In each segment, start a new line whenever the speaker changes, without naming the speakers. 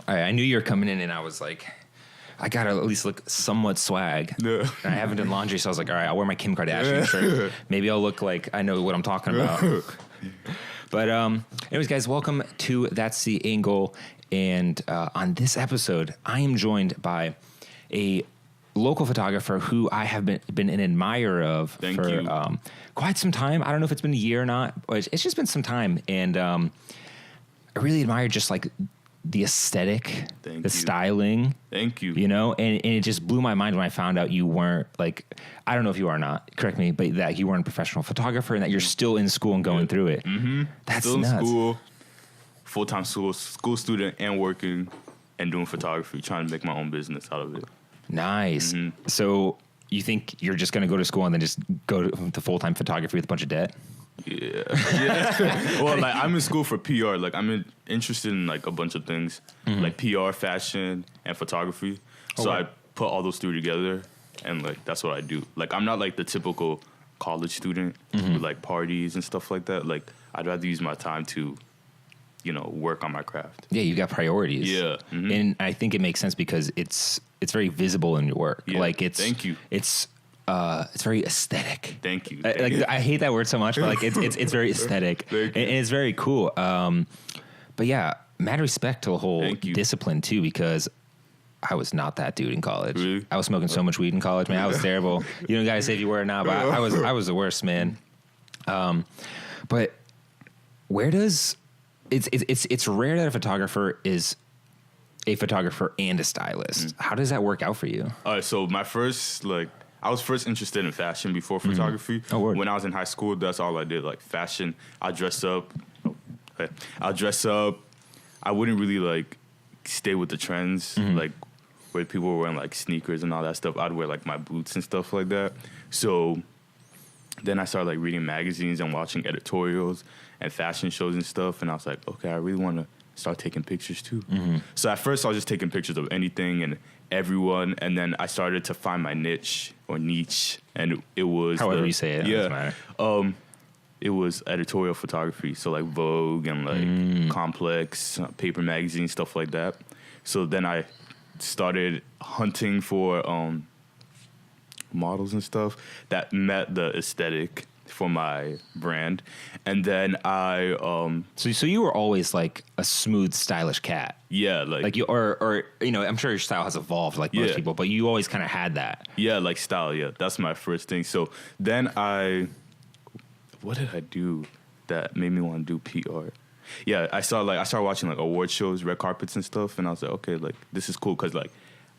I knew you were coming in, and I was like, I gotta at least look somewhat swag. Yeah. And I haven't done laundry, so I was like, all right, I'll wear my Kim Kardashian shirt. Maybe I'll look like I know what I'm talking about. But anyways, guys, welcome to That's the Angle. And on this episode, I am joined by a local photographer who I have been an admirer of for quite some time. I don't know if it's been a year or not, but it's just been some time. And I really admire just like the aesthetic, styling.
Thank you.
You know, and it just blew my mind when I found out you weren't like, I don't know if you are or not, correct me, but that you weren't a professional photographer and that you're still in school and going through it.
Mm-hmm.
That's
still
nuts.
in school, full-time school student and working and doing photography, trying to make my own business out of it.
Nice.
Mm-hmm.
So you think you're just going to go to school and then just go to full-time photography with a bunch of debt?
Yeah. Well, like I'm in school for PR. Like I'm interested in like a bunch of things, like PR, fashion, and photography. So I put all those three together, and like that's what I do. Like I'm not like the typical college student with like parties and stuff like that. Like I'd rather use my time to, you know, work on my craft.
Yeah, you got priorities.
Yeah,
and I think it makes sense because it's very visible in your work.
Yeah.
Like it's
Thank you.
It's very aesthetic.
Thank you.
I hate that word so much, but like it's very aesthetic and it's very cool. But yeah, mad respect to the whole discipline too, because I was not that dude in college.
Really?
I was smoking so much weed in college, man. I was terrible. You don't gotta say if you were or not, but I was the worst, man. But where does it's rare that a photographer is a photographer and a stylist. How does that work out for you?
All right, so I was first interested in fashion before photography.
Oh, word.
When I was in high school, that's all I did, like fashion. I'll dress up. I wouldn't really like stay with the trends, like where people were wearing like sneakers and all that stuff. I'd wear like my boots and stuff like that. So then I started like reading magazines and watching editorials and fashion shows and stuff. And I was like, okay, I really want to start taking pictures too. So at first I was just taking pictures of anything and everyone, and then I started to find my niche, and it was
however you say it. Doesn't matter.
It was editorial photography, so like Vogue and like Complex, paper magazine, stuff like that. So then I started hunting for models and stuff that met the aesthetic for my brand, and then I
so you were always like a smooth, stylish cat.
Yeah,
like you or you know, I'm sure your style has evolved like most people, but you always kind of had that.
Yeah, like style. Yeah, that's my first thing. So then what did I do that made me want to do PR? Yeah, I started watching like award shows, red carpets and stuff, and I was like, okay, like this is cool because like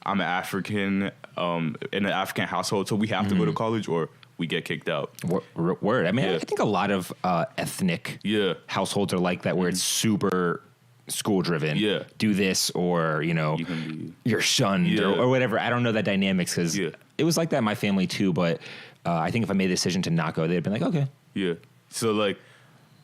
I'm an African in an African household, so we have to go to college or we get kicked out.
Word. I mean, I think a lot of ethnic households are like that, where it's super school driven.
Yeah.
Do this, or, you know, you're shunned or whatever. I don't know that dynamics because it was like that in my family too. But I think if I made the decision to not go, they'd been like, okay.
Yeah. So like,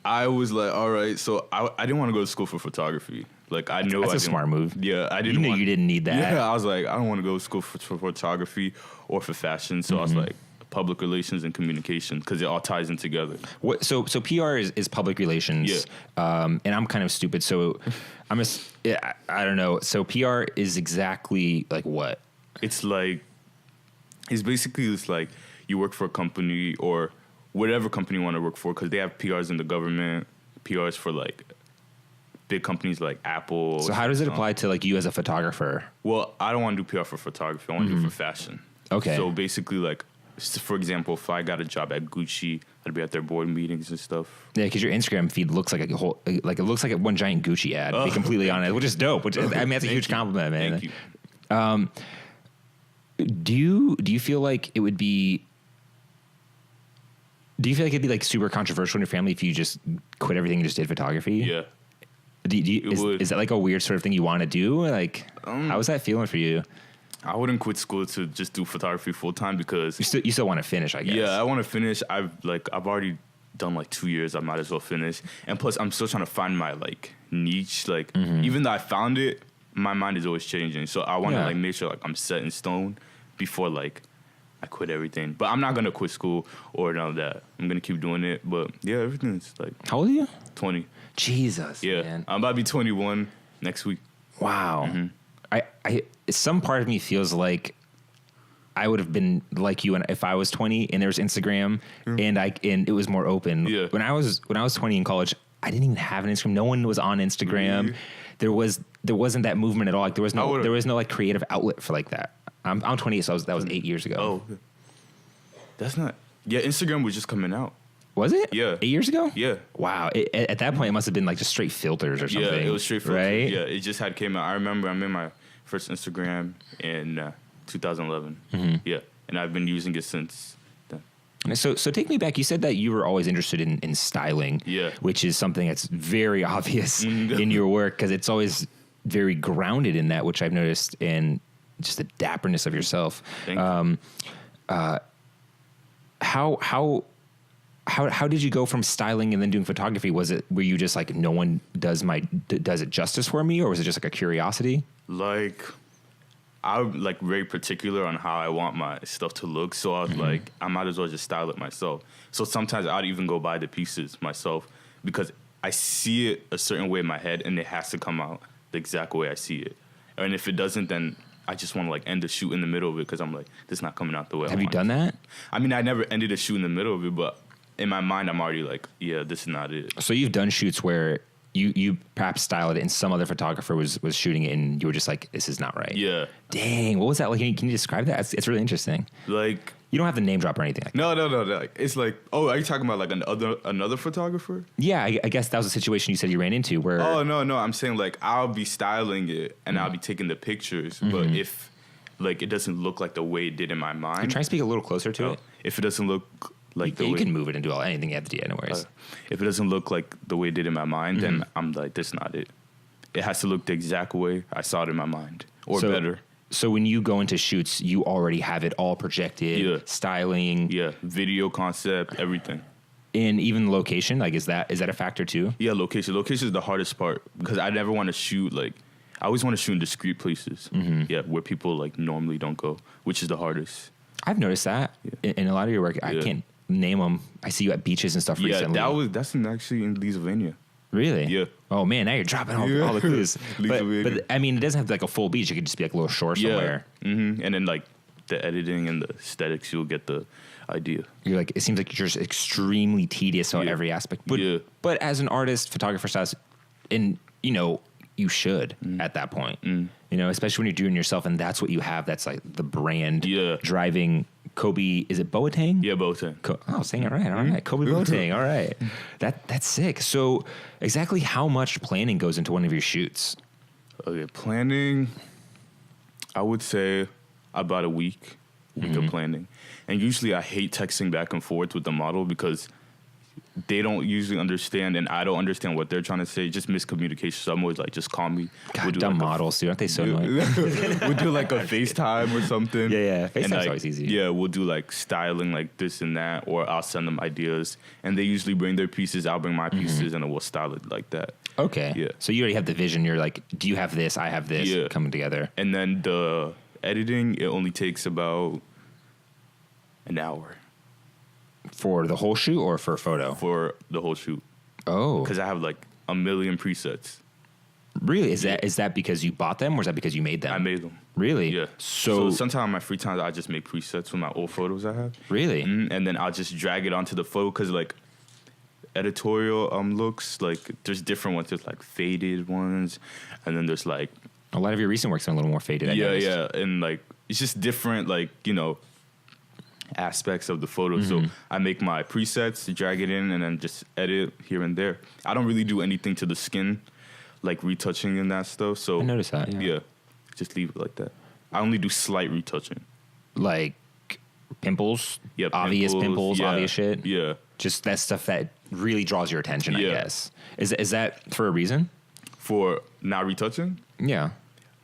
I was like, all right. So I didn't want to go to school for photography. Like I knew
that's a smart move.
Yeah, I didn't.
You knew you didn't need that.
Yeah, I was like, I don't want to go to school for photography or for fashion. So I was like, public relations and communication, because it all ties in together.
So PR is public relations. Yeah. And I'm kind of stupid, so I don't know. So PR is exactly like what?
It's basically like you work for a company or whatever company you want to work for, because they have PRs in the government, PRs for like big companies like Apple.
So how does it apply to like you as a photographer?
Well, I don't want to do PR for photography. I want to do it for fashion. Okay. So basically, like, for example, if I got a job at Gucci, I'd be at their board meetings and stuff.
Yeah, because your Instagram feed looks like a whole, like it looks like one giant Gucci ad. To be completely honest, which is dope. Which I mean, that's a huge compliment, man.
Thank you.
Do you feel like it would be? Do you feel like it'd be like super controversial in your family if you just quit everything and just did photography?
Yeah.
Is that like a weird sort of thing you want to do? Like, how is that feeling for you?
I wouldn't quit school to just do photography full time, because
you still want to finish, I guess.
Yeah, I want to finish. I've already done like 2 years. I might as well finish. And plus, I'm still trying to find my like niche. Like even though I found it, my mind is always changing. So I want to like make sure like I'm set in stone before like I quit everything. But I'm not gonna quit school or none of that. I'm gonna keep doing it. But yeah, everything's like.
How old are you?
20.
Jesus.
Yeah,
man.
I'm about to be 21 next week.
Wow. I some part of me feels like I would have been like you, and if I was 20 and there was Instagram and it was more open.
Yeah.
When I was 20 in college, I didn't even have an Instagram. No one was on Instagram. Really? There wasn't that movement at all. Like there was no like creative outlet for like that. I'm 28, so that was 8 years ago.
Oh, that's not. Yeah, Instagram was just coming out.
Was it?
Yeah.
8 years ago?
Yeah.
Wow. At that point, it must have been like just straight filters or something.
Yeah, it was straight filters.
Right?
Yeah, it just had came out. I remember I made my first Instagram in 2011. Yeah, and I've been using it since then.
So take me back. You said that you were always interested in styling, which is something that's very obvious in your work because it's always very grounded in that, which I've noticed in just the dapperness of yourself.
Thank you.
How did you go from styling and then doing photography? Were you just like, no one does it justice for me, or was it just like a curiosity?
Like, I'm like very particular on how I want my stuff to look. So I was like, I might as well just style it myself. So sometimes I'd even go buy the pieces myself because I see it a certain way in my head and it has to come out the exact way I see it. And if it doesn't, then I just want to like end the shoot in the middle of it because I'm like, this is not coming out the way I want.
Have you done that?
I mean, I never ended a shoot in the middle of it, but in my mind, I'm already like, yeah, this is not it.
So you've done shoots where you perhaps styled it and some other photographer was shooting it and you were just like, this is not right.
Yeah.
Dang. What was that like? Can you describe that? It's really interesting.
Like,
you don't have to name drop or anything like
no. Like, it's like, oh, are you talking about like another photographer?
Yeah, I guess that was a situation you said you ran into where.
Oh, no. I'm saying like I'll be styling it and I'll be taking the pictures, but if like it doesn't look like the way it did in my mind.
Can you try to speak a little closer to it?
If it doesn't look like
you can move it and do anything you have to do anyways.
If it doesn't look like the way it did in my mind, then I'm like, this is not it. It has to look the exact way I saw it in my mind or better.
So when you go into shoots, you already have it all projected, styling.
Yeah, video concept, everything.
And even location, like is that a factor too?
Yeah, location. Location is the hardest part because I never want to shoot like, I always want to shoot in discreet places. Yeah, where people like normally don't go, which is the hardest.
I've noticed that in a lot of your work. I can't name them. I see you at beaches and stuff recently.
Yeah, that's actually in Pennsylvania.
Really?
Yeah.
Oh man, now you're dropping all the clues. but I mean, it doesn't have to be like a full beach. It could just be like a little shore somewhere.
And then like the editing and the aesthetics, you'll get the idea.
You're like, it seems like you're just extremely tedious on every aspect. But as an artist, photographer, stylist, and you should at that point. Especially when you're doing yourself, and that's what you have. That's like the brand driving. Kobe, is it Boateng?
Yeah, Boateng.
Saying it right. All right, Kobe Boateng. All right, that's sick. So, exactly how much planning goes into one of your shoots?
Okay, planning. I would say about a week of planning, and usually I hate texting back and forth with the model because they don't usually understand, and I don't understand what they're trying to say. Just miscommunication. So I'm always like, just call me.
God, dumb models, dude. Aren't they so annoying?
We'll do like a FaceTime or something.
Yeah. FaceTime's always easy.
Yeah, we'll do like styling, like this and that, or I'll send them ideas, and they usually bring their pieces. I'll bring my pieces, and then we'll style it like that.
Okay.
Yeah.
So you already have the vision. You're like, do you have this? I have this coming together.
And then the editing, it only takes about an hour.
For the whole shoot or for a photo?
For the whole shoot.
Oh.
Because I have like a million presets.
Really? Is that because you bought them or is that because you made them?
I made them.
Really?
Yeah. So sometimes in my free time, I just make presets with my old photos I have.
Really?
And then I'll just drag it onto the photo because like editorial looks, like there's different ones. There's like faded ones. And then there's like...
A lot of your recent work's are a little more faded.
Yeah. And like, it's just different, like, aspects of the photo. So I make my presets, drag it in, and then just edit here and there. I don't really do anything to the skin, like retouching and that stuff. So
I noticed that. Yeah.
Just leave it like that. I only do slight retouching,
like pimples.
Yeah,
obvious pimples, obvious shit.
Yeah,
just that stuff that really draws your attention. I guess is that for a reason?
For not retouching?
Yeah.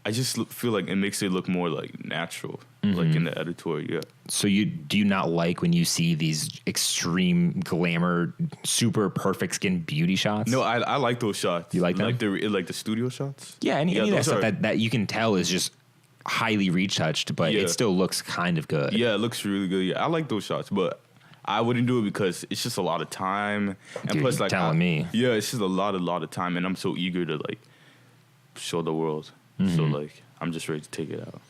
I just feel like it makes it look more like natural, like in the editorial. Yeah.
So do you not like when you see these extreme glamour, super perfect skin beauty shots?
No, I like those shots.
You like them?
Like the studio shots?
Yeah, any of that stuff that you can tell is just highly retouched, but it still looks kind of good.
Yeah, it looks really good. Yeah, I like those shots, but I wouldn't do it because it's just a lot of time. And
Dude,
plus, like,
telling me.
Yeah, it's just a lot of time, and I'm so eager to like show the world. So like I'm just ready to take it out.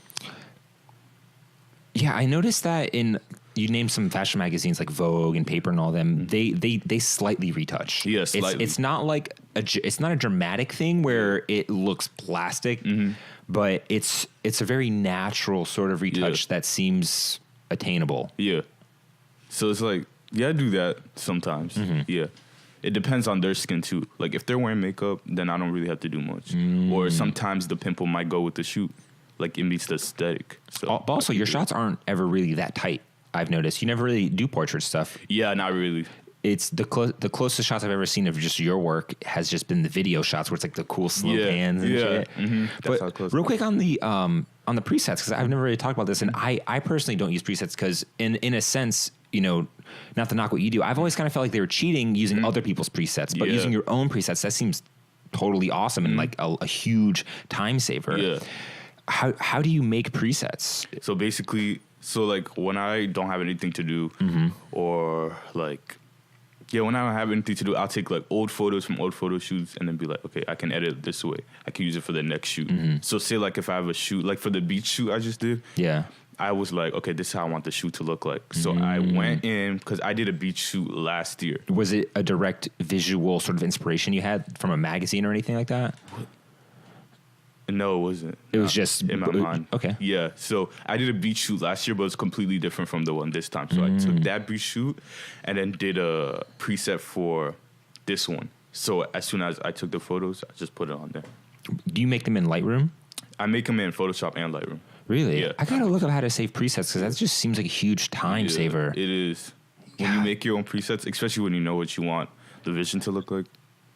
Yeah, I noticed that you named some fashion magazines like Vogue and Paper and all them. They slightly retouch.
Yeah, slightly.
It's not like it's not a dramatic thing where it looks plastic, but it's a very natural sort of retouch that seems attainable.
Yeah. So it's like, yeah, I do that sometimes. Yeah. It depends on their skin too. Like if they're wearing makeup, then I don't really have to do much. Or sometimes the pimple might go with the shoot. Like it meets the aesthetic. So
But also, your shots aren't ever really that tight. I've noticed you never really do portrait stuff.
Yeah, not really.
It's the closest shots I've ever seen of just your work has just been the video shots where it's like the cool slow pans and shit.
That's
but
how close.
real quick on the presets, because I've never really talked about this, and I personally don't use presets because in a sense, you know, not to knock what you do, I've always kind of felt like they were cheating using other people's presets, but using your own presets, that seems totally awesome and like a huge time saver.
Yeah.
How do you make presets?
So basically, like when I don't have anything to do, or like, when I don't have anything to do, I'll take like old photos from old photo shoots and then be like, okay, I can edit it this way. I can use it for the next shoot. So say like if I have a shoot, like for the beach shoot I just did, I was like, okay, this is how I want the shoot to look like. So I went in, because I did a beach shoot last year.
Was it a direct visual sort of inspiration you had from a magazine or anything like that?
No, it wasn't.
It was just
in my mind.
Okay.
Yeah. So I did a beach shoot last year, but it's completely different from the one this time. So I took that beach shoot and then did a preset for this one. So as soon as I took the photos, I just put it on there.
Do you make them in Lightroom?
I make them in Photoshop and Lightroom.
Really?
Yeah.
I gotta look up how to save presets because that just seems like a huge time saver.
It is. When you make your own presets, especially when you know what you want the vision to look like,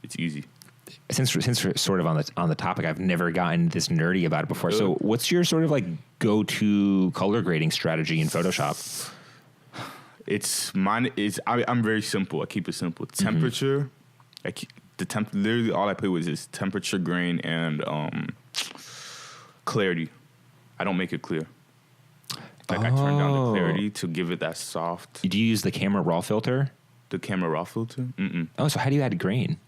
it's easy.
Since we're sort of on the topic, I've never gotten this nerdy about it before. So what's your sort of like go-to color grading strategy in Photoshop?
I'm very simple. I keep it simple. Temperature. Literally all I play with is temperature, grain, and clarity. I don't make it clear. Like I turn down the clarity to give it that soft.
Do you use the camera raw filter?
The camera raw filter?
Oh, so how do you add grain?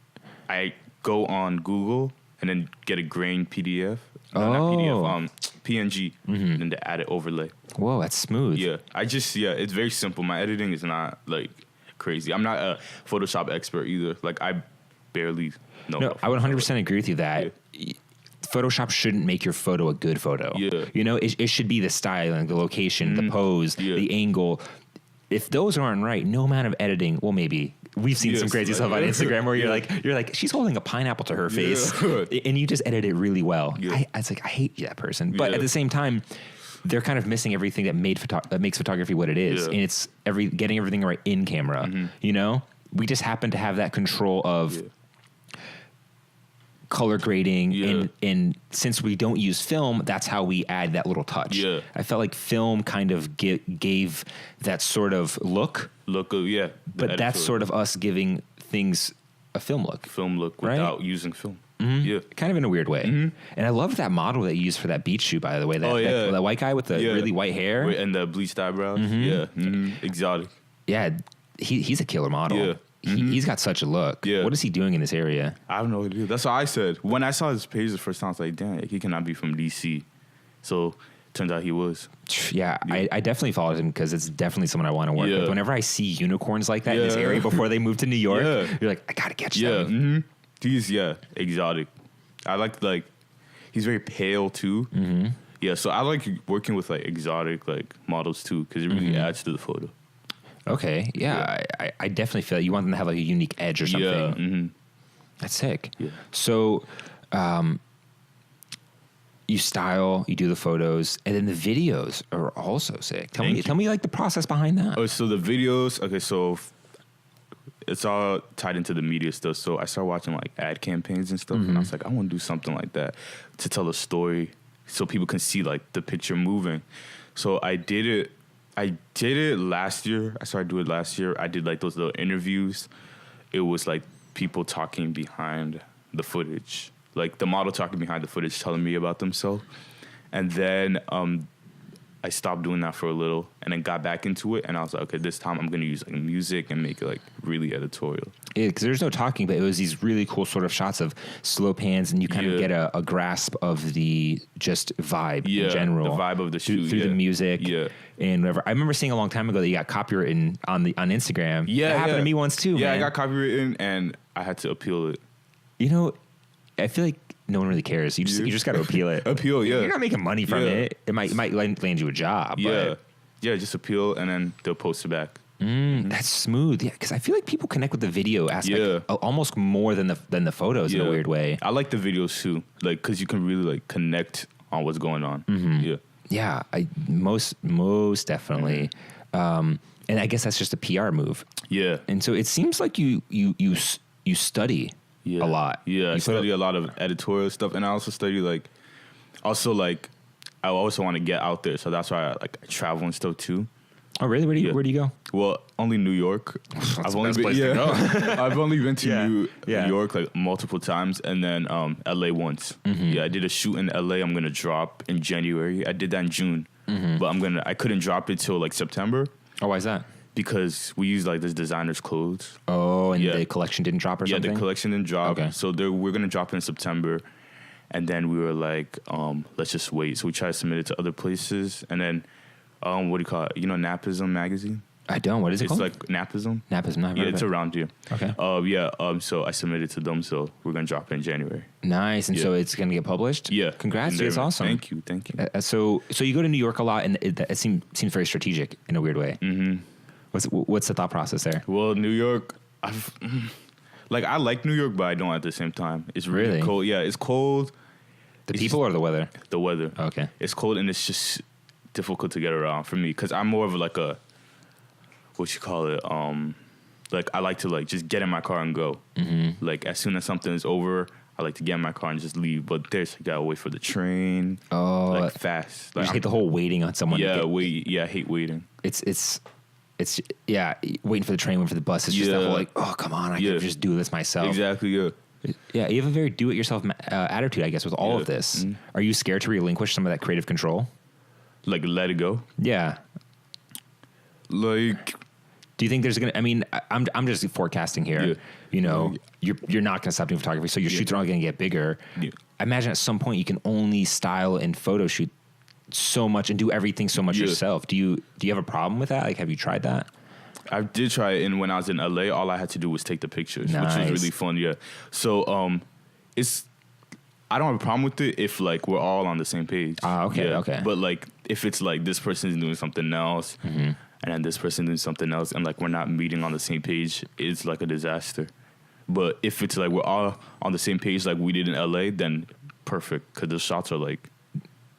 I go on Google and then get a grain PDF. Not PDF, PNG, and then to add it overlay.
Whoa, that's smooth.
Yeah, it's very simple. My editing is not like crazy. I'm not a Photoshop expert either. Like I barely know.
No, I would 100% agree with you that Photoshop shouldn't make your photo a good photo. Yeah. You know, it should be the styling, the location, the pose, the angle. If those aren't right, no amount of editing, well, maybe. We've seen some crazy stuff on Instagram where you're like, she's holding a pineapple to her face, and you just edit it really well. Yeah. I hate that person, but at the same time, they're kind of missing everything that makes photography what it is, and it's getting everything right in camera. You know, we just happen to have that control of color grading, and since we don't use film, that's how we add that little touch. Yeah. I felt like film kind of gave that sort of look. But that's sort of us giving things a film look.
Without using film.
Yeah. Kind of in a weird way. And I love that model that you used for that beach shoot, by the way. That white guy with the really white hair.
And the bleached eyebrows. Exotic.
Yeah. He's a killer model. Yeah. He's got such a look. Yeah. What is he doing in this area?
I have no idea. That's what I said. When I saw his page the first time, I was like, damn, he cannot be from DC. So turns out he was.
Yeah. I definitely followed him because it's definitely someone I want to work with. Whenever I see unicorns like that in this area before they move to New York, you're like, I got to catch them.
He's, exotic. I like he's very pale too. Yeah, so I like working with like exotic like models too because it really adds to the photo.
Okay, I definitely feel like you want them to have like a unique edge or something. That's sick. Yeah. So, you style, you do the photos, and then the videos are also sick. Tell me like the process behind that.
Oh, so the videos. Okay, so it's all tied into the media stuff. So I started watching like ad campaigns and stuff, and I was like, I want to do something like that to tell a story, so people can see like the picture moving. So I did it. Last year. I started doing it last year. I did like those little interviews. It was like people talking behind the footage, like the model talking behind the footage, telling me about themselves. And then I stopped doing that for a little and then got back into it. And I was like, okay, this time I'm going to use like music and make it like really editorial.
Yeah, because there's no talking, but it was these really cool sort of shots of slow pans, and you kind of get a grasp of the just vibe in general.
The vibe of the shoot.
Through the music.
Yeah.
And whatever. I remember seeing a long time ago that you got copywritten on Instagram.
Yeah.
That happened to me once too,
Yeah,
man.
I got copywritten and I had to appeal it.
You know, I feel like no one really cares. You just got to appeal it.
Appeal, yeah.
You're not making money from it. It might land you a job.
Yeah.
But
Yeah, just appeal and then they'll post it back.
that's smooth. Yeah, because I feel like people connect with the video aspect almost more than the photos in a weird way.
I like the videos too, like because you can really like connect on what's going on. Yeah.
Yeah, most definitely. And I guess that's just a PR move.
Yeah.
And so it seems like you study a lot.
Yeah, I study a lot of editorial stuff, and I also study like I also want to get out there, so that's why I travel and stuff too.
Oh, really? Where do you go?
Well, only New York. I've only been to New York like multiple times, and then LA once. Yeah, I did a shoot in LA. I'm gonna drop in January. I did that in June, but I couldn't drop it till like September.
Oh, why is that?
Because we use like this designer's clothes.
Oh, and the collection didn't drop or something?
Yeah, the collection didn't drop.
Okay.
So we're going to drop it in September. And then we were like, let's just wait. So we tried to submit it to other places. And then, what do you call it? You know Napism magazine?
I don't. What is it called?
It's like Napism.
Napism.
Yeah, it's around here.
Okay.
So I submitted to them. So we're going to drop it in January.
Nice. And so it's going to get published?
Yeah.
Congrats. It's awesome.
Thank you.
So you go to New York a lot, and it seems very strategic in a weird way. Mm-hmm. What's the thought process there?
Well, New York, I like New York, but I don't at the same time. It's really cold. Yeah, it's cold.
The people or the weather?
The weather.
Okay.
It's cold and it's just difficult to get around for me because I'm more of like a, what you call it? Like I like to like just get in my car and go. Mm-hmm. Like as soon as something is over, I like to get in my car and just leave. But there's you gotta wait for the train. Oh, like fast.
You
Like
just hate the whole waiting on someone.
Yeah, wait. Yeah, I hate waiting.
It's waiting for the train, waiting for the bus. It's just that whole like, oh come on, I can just do this myself.
Exactly. Yeah.
Yeah, you have a very do-it-yourself attitude, I guess, with all of this. Mm-hmm. Are you scared to relinquish some of that creative control?
Like let it go.
Yeah.
Like.
Do you think there's gonna? I mean, I'm just forecasting here. Yeah. You know, you're not gonna stop doing photography, so your shoots are all gonna get bigger. Yeah. I imagine at some point you can only style and photo shoot so much and do everything so much yourself. Do you have a problem with that? Like, have you tried that?
I did try it, and when I was in LA, all I had to do was take the pictures, which was really fun. Yeah. So I don't have a problem with it if like we're all on the same page.
Okay.
But like if it's like this person's doing something else. Mm-hmm. And then this person doing something else, and like we're not meeting on the same page, it's like a disaster. But if it's like we're all on the same page, like we did in LA, then perfect, because the shots are like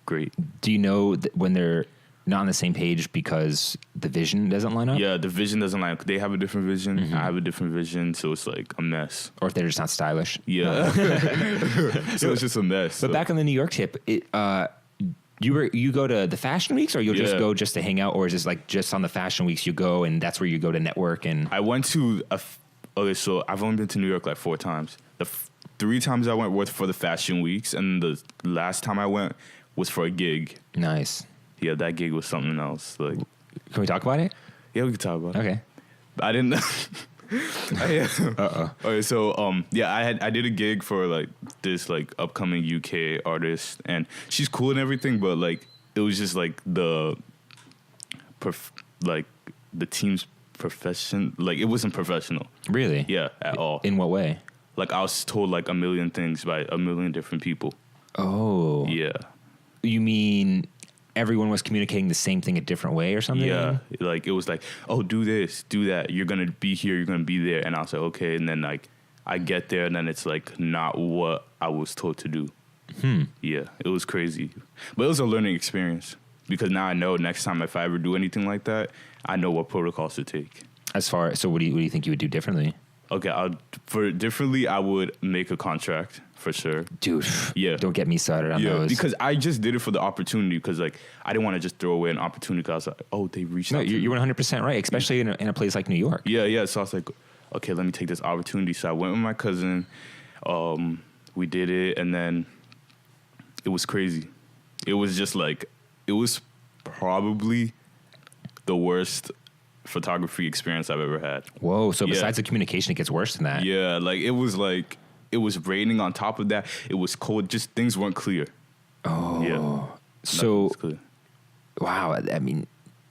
great.
Do you know when they're not on the same page because the vision doesn't line up?
Yeah, the vision doesn't line up. They have a different vision, I have a different vision, so it's like a mess.
Or if they're just not stylish.
Yeah, so it's just a mess.
But back on the New York tip, you go to the fashion weeks, or you'll just go just to hang out, or is this like just on the fashion weeks you go and that's where you go to network? And
I went to so I've only been to New York like 4 times. The 3 times I went was for the fashion weeks, and the last time I went was for a gig.
Nice.
Yeah, that gig was something else. Like,
can we talk about it?
Yeah, we can talk about it.
Okay.
I didn't. Okay, so I did a gig for like this like upcoming UK artist, and she's cool and everything, but like it was just like the team's profession, like it wasn't professional.
Really?
Yeah, at all.
In what way?
Like I was told like a million things by a million different people.
Oh.
Yeah.
You mean everyone was communicating the same thing a different way or something?
Yeah, like it was like, oh, do this, do that. You're gonna be here, you're gonna be there, and I was like, okay. And then like I get there, and then it's like not what I was told to do. Yeah, it was crazy, but it was a learning experience because now I know next time if I ever do anything like that, I know what protocols to take.
So what do you think you would do differently?
Okay, I would make a contract for sure.
Dude, don't get me started on those.
Because I just did it for the opportunity because like I didn't want to just throw away an opportunity because I was like, oh, they reached out. No,
you're 100% right, especially in a place like New York.
Yeah. So I was like, okay, let me take this opportunity. So I went with my cousin. We did it, and then it was crazy. It was just like, it was probably the worst photography experience I've ever had.
Whoa. So besides the communication, it gets worse than that.
Yeah. It was raining on top of that. It was cold. Just things weren't clear.
Oh.
Yeah.
So,
clear.
wow. I mean,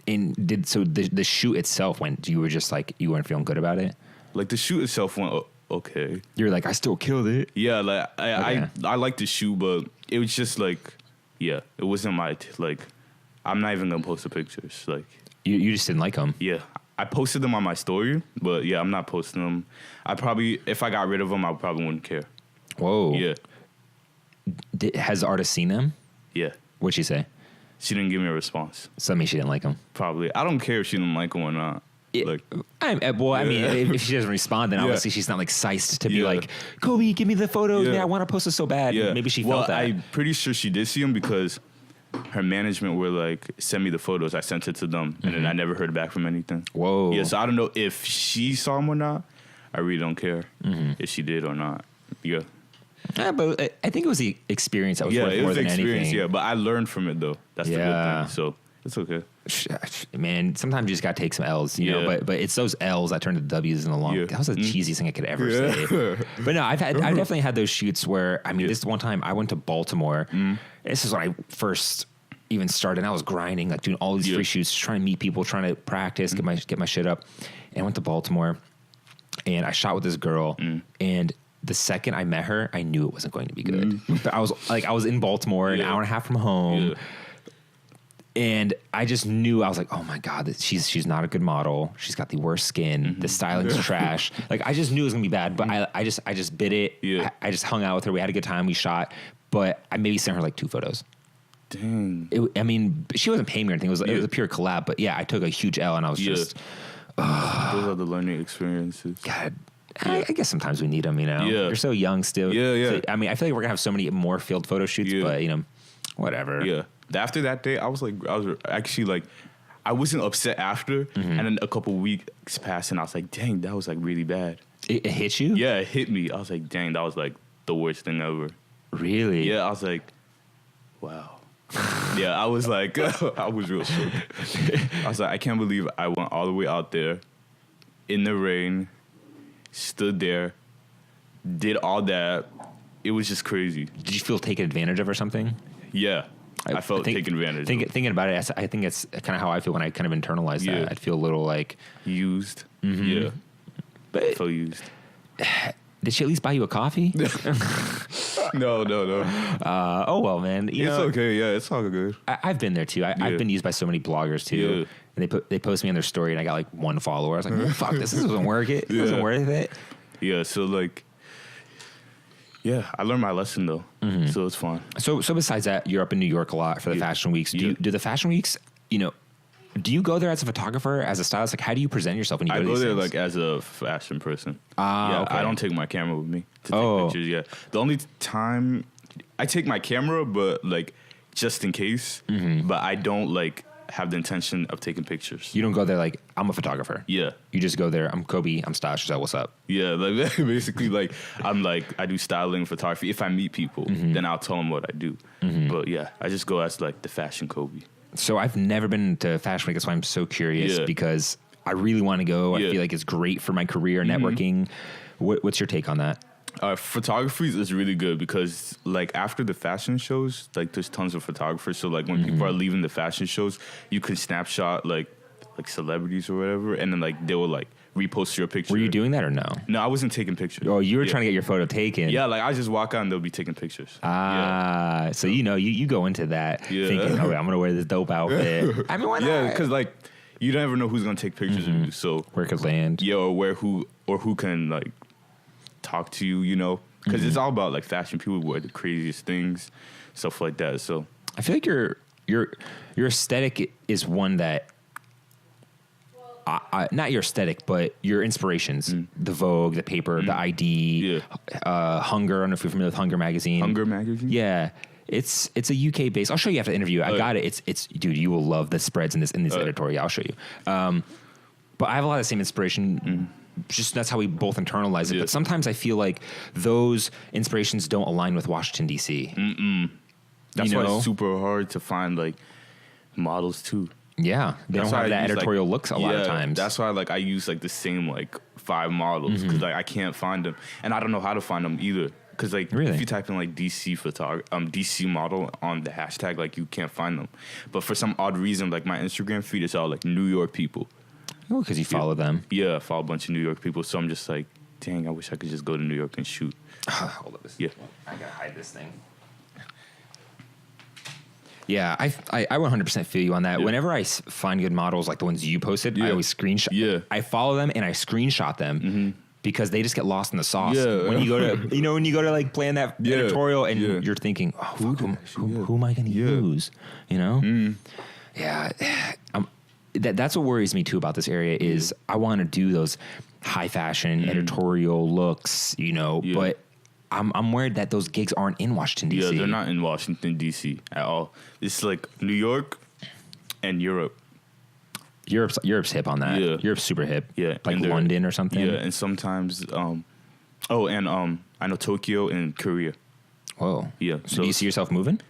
the shoot itself went, you were just like, you weren't feeling good about it?
Like the shoot itself went okay.
You were like, I still killed it.
Yeah. Like I liked the shoot, but it was just like, yeah, it wasn't my, I'm not even going to post the pictures. Like,
you just didn't like them.
yeah. I posted them on my story, but yeah, I'm not posting them. If I got rid of them, I probably wouldn't care.
Whoa.
Yeah.
Has the artist seen them?
Yeah.
What'd she say?
She didn't give me a response.
So that means she didn't like them.
Probably. I don't care if she didn't like them or not.
I mean, if she doesn't respond, then obviously she's not like psyched to be like, Kobe, give me the photos. Man, I want to post this so bad.
Yeah.
Maybe she felt that.
I'm pretty sure she did see them because her management were like, send me the photos. I sent it to them, and then I never heard back from anything.
Whoa.
Yeah, so I don't know if she saw them or not. I really don't care if she did or not. Yeah.
Yeah, but I think it was the experience that was worth
it
more
was
than
the experience,
anything.
yeah. But I learned from it, though. That's the good thing. So it's okay.
Man, sometimes you just got to take some L's, you know, but it's those L's that turn to W's in the long. That was the cheesiest thing I could ever say. But no, I've definitely had those shoots where, I mean, this one time I went to Baltimore. This is when I first even started, and I was grinding, like doing all these free shoots, trying to meet people, trying to practice, get my shit up. And I went to Baltimore, and I shot with this girl, and the second I met her, I knew it wasn't going to be good. But I was in Baltimore, an hour and a half from home. And I just knew, I was like, oh my God, she's not a good model. She's got the worst skin. The styling's trash. Like, I just knew it was gonna be bad, but I just bit it.
Yeah.
I just hung out with her. We had a good time. We shot, but I maybe sent her like 2 photos.
Dang.
I mean, she wasn't paying me or anything. It was a pure collab, but yeah, I took a huge L, and I was just,
those are the learning experiences.
God. I guess sometimes we need them, you know?
Yeah.
You're so young still.
Yeah.
So, I mean, I feel like we're gonna have so many more field photo shoots, but you know, whatever.
Yeah. After that day, I was actually like, I wasn't upset after, and then a couple weeks passed, and I was like, dang, that was like really bad.
It hit you?
Yeah, it hit me. I was like, dang, that was like the worst thing ever.
Really?
Yeah, I was like, wow. Yeah, I was like, I was real shook. I was like, I can't believe I went all the way out there in the rain, stood there, did all that. It was just crazy.
Did you feel taken advantage of or something?
Yeah. I felt taken advantage of.
Thinking about it, I think it's kind of how I feel when I kind of internalize that. I'd feel a little like...
used. Yeah.
But
I felt used.
Did she at least buy you a coffee?
No.
Oh, well, man.
It's okay. Yeah, it's all good.
I've been there, too. I've been used by so many bloggers, too. And they post me on their story, and I got like 1 follower. I was like, oh, fuck, this doesn't work. It wasn't worth it.
Yeah, so like... Yeah, I learned my lesson though, so it's fun.
So besides that, you're up in New York a lot for the fashion weeks. Do the fashion weeks, you know, do you go there as a photographer, as a stylist? Like, how do you present yourself when you go to these
there
things?
like as a fashion person.
Okay.
I don't take my camera with me to take pictures. Yeah, the only time I take my camera, but like just in case. But I don't like have the intention of taking pictures.
You don't go there like, I'm a photographer.
Yeah.
You just go there, I'm Kobe, I'm stylish, what's up?
Yeah, like basically like I do styling, photography. If I meet people, then I'll tell them what I do. But yeah, I just go as like the fashion Kobe.
So I've never been to Fashion Week. That's why I'm so curious because I really want to go. I feel like it's great for my career, networking. What's your take on that?
Photography is really good because like after the fashion shows, like there's tons of photographers. So like when people are leaving the fashion shows, you can snapshot like celebrities or whatever, and then like they will like repost your picture.
Were you doing that or no?
No, I wasn't taking pictures.
Oh, you were trying to get your photo taken.
Yeah, like I just walk out and they'll be taking pictures.
So you know you go into that thinking, oh, I'm gonna wear this dope outfit. I mean, why not?
Yeah, because like you never know who's gonna take pictures of you. So
where it could land.
Yeah, or who can like talk to you, you know, because it's all about like fashion. People wear the craziest things, stuff like that. So
I feel like your aesthetic is one that not your aesthetic, but your inspirations, the Vogue, the paper, the ID, Hunger. I don't know if you're familiar with Hunger magazine.
Hunger magazine?
Yeah. It's a UK based. I'll show you after the interview. I got it. It's dude, you will love the spreads in this editorial. I'll show you. But I have a lot of the same inspiration. Just that's how we both internalize it. But sometimes I feel like those inspirations don't align with Washington D.C.
That's why it's super hard to find like models too.
Yeah, they
That's
don't
why
have
I
that
use,
editorial looks a lot of times.
That's why like I use like the same like 5 models because like I can't find them, and I don't know how to find them either. Because like if you type in like DC model on the hashtag, like you can't find them. But for some odd reason, like my Instagram feed is all like New York people.
Oh, because you follow them.
Yeah, I follow a bunch of New York people, so I'm just like, dang, I wish I could just go to New York and shoot.
Hold up,
Yeah,
I gotta hide this thing. Yeah, I 100% feel you on that.
Yeah.
Whenever I find good models like the ones you posted, I always screenshot.
Yeah.
I follow them and I screenshot them because they just get lost in the sauce.
Yeah.
When you go to, when you go to like plan that editorial and you're thinking, oh, who am I going to use? You know? Yeah. That's what worries me too about this area is I want to do those high fashion editorial looks, but I'm worried that those gigs aren't in Washington, D.C.
Yeah, they're not in Washington, D.C. at all. It's like New York and Europe.
Europe's hip on that.
Yeah.
Europe's super hip.
Yeah.
Like London or something.
Yeah, and sometimes, I know Tokyo and Korea.
Whoa.
Yeah.
So do you see yourself moving?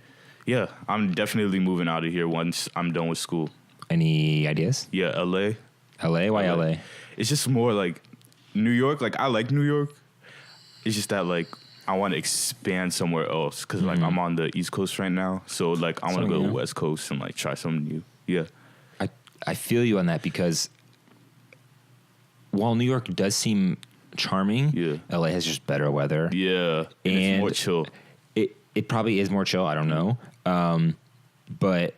Yeah, I'm definitely moving out of here once I'm done with school.
Any ideas?
Yeah, L.A.
L.A.? Why L.A.?
It's just more like New York. Like, I like New York. It's just that, like, I want to expand somewhere else because, like, I'm on the East Coast right now. So, like, I want to go to the West Coast and, like, try something new. Yeah.
I feel you on that because while New York does seem charming, LA has just better weather.
Yeah. And it's more chill.
It probably is more chill. I don't know. But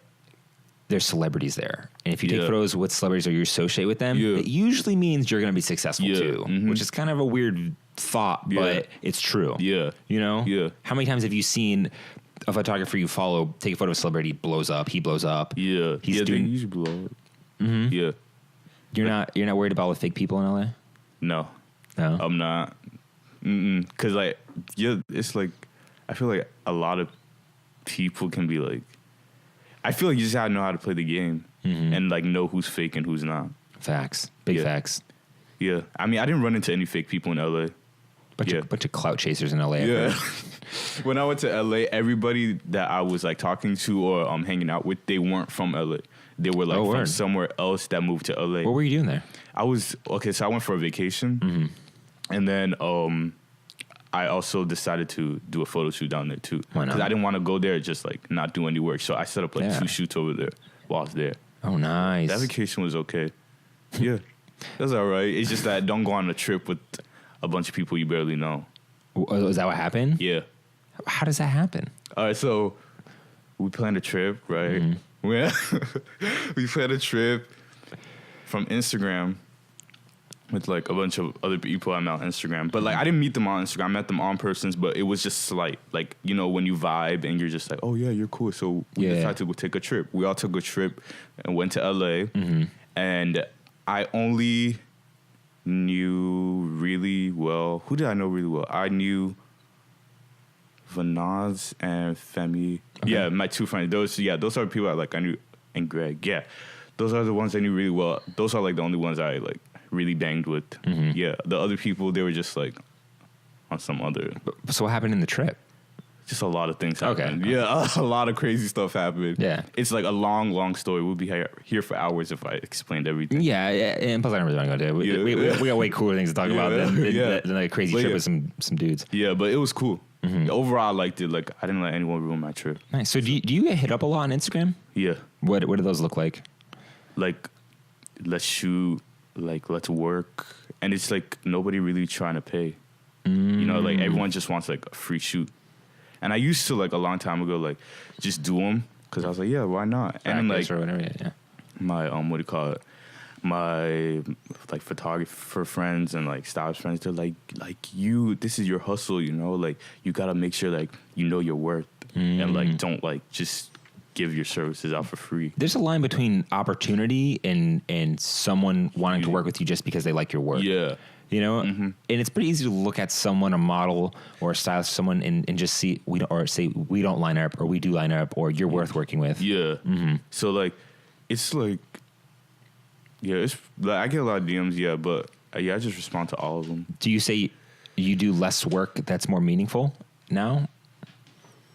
there's celebrities there. And if you take photos with celebrities or you associate with them, it usually means you're going to be successful too, which is kind of a weird thought, but it's true.
Yeah.
Yeah. How many times have you seen a photographer you follow take a photo of a celebrity, blows up, he blows up?
Yeah.
He's doing,
they usually blow up. Yeah.
You're not worried about all the fake people in LA?
No.
No.
I'm not. Cause like, it's like, I feel like a lot of people can be like, I feel like you just gotta know how to play the game and like know who's fake and who's not.
Facts. Big facts.
Yeah. I mean, I didn't run into any fake people in LA.
Bunch of clout chasers in LA.
Yeah. When I went to LA, everybody that I was like talking to or hanging out with, they weren't from LA. They were like from somewhere else that moved to LA.
What were you doing there?
I went for a vacation. And then I also decided to do a photo shoot down there too.
Why not?
Because I didn't want to go there just like not do any work. So I set up like 2 shoots over there while I was there.
Oh, nice.
That vacation was okay. Yeah. That's all right. It's just that don't go on a trip with a bunch of people you barely know.
Is that what happened?
Yeah.
How does that happen?
All right, so we planned a trip, right? We planned a trip from Instagram with like a bunch of other people I met on Instagram. But like I didn't meet them on Instagram. I met them on persons, but it was just slight. Like, when you vibe and you're just like, oh yeah, you're cool. So we decided to go take a trip. We all took a trip and went to LA. And I only knew really well. Who did I know really well? I knew Vanaz and Femi. Okay. Yeah, my 2 friends. Those are the people I knew, and Greg. Yeah, those are the ones I knew really well. Those are like the only ones I like really banged with. Yeah, the other people, they were just like on some other.
So what happened in the trip?
Just a lot of things happened.
Okay.
Yeah, a lot of crazy stuff happened.
Yeah.
It's like a long, long story. We'll be here for hours if I explained everything.
Yeah, and plus I don't really want to go there. We got way cooler things to talk about than like a crazy trip with some dudes.
Yeah, but it was cool. Overall, I liked it. Like, I didn't let anyone ruin my trip.
Nice. So do you get hit up a lot on Instagram?
Yeah.
What do those look like?
Like, let's shoot. Like, let's work. And it's like nobody really trying to pay. Like everyone just wants like a free shoot. And I used to like a long time ago, like just do them because I was like, yeah, why not? And then like
or whatever,
my what do you call it? My like photographer friends and like stylist friends, they're like this is your hustle, like you gotta make sure like your worth and like don't like just give your services out for free.
There's a line between opportunity and someone wanting to work with you just because they like your work.
Yeah.
And it's pretty easy to look at someone, a model or a stylist, someone and just see we don't line up or we do line up or you're worth working with.
Yeah. So like, it's like, it's like I get a lot of DMs, but I just respond to all of them.
Do you say you do less work that's more meaningful now?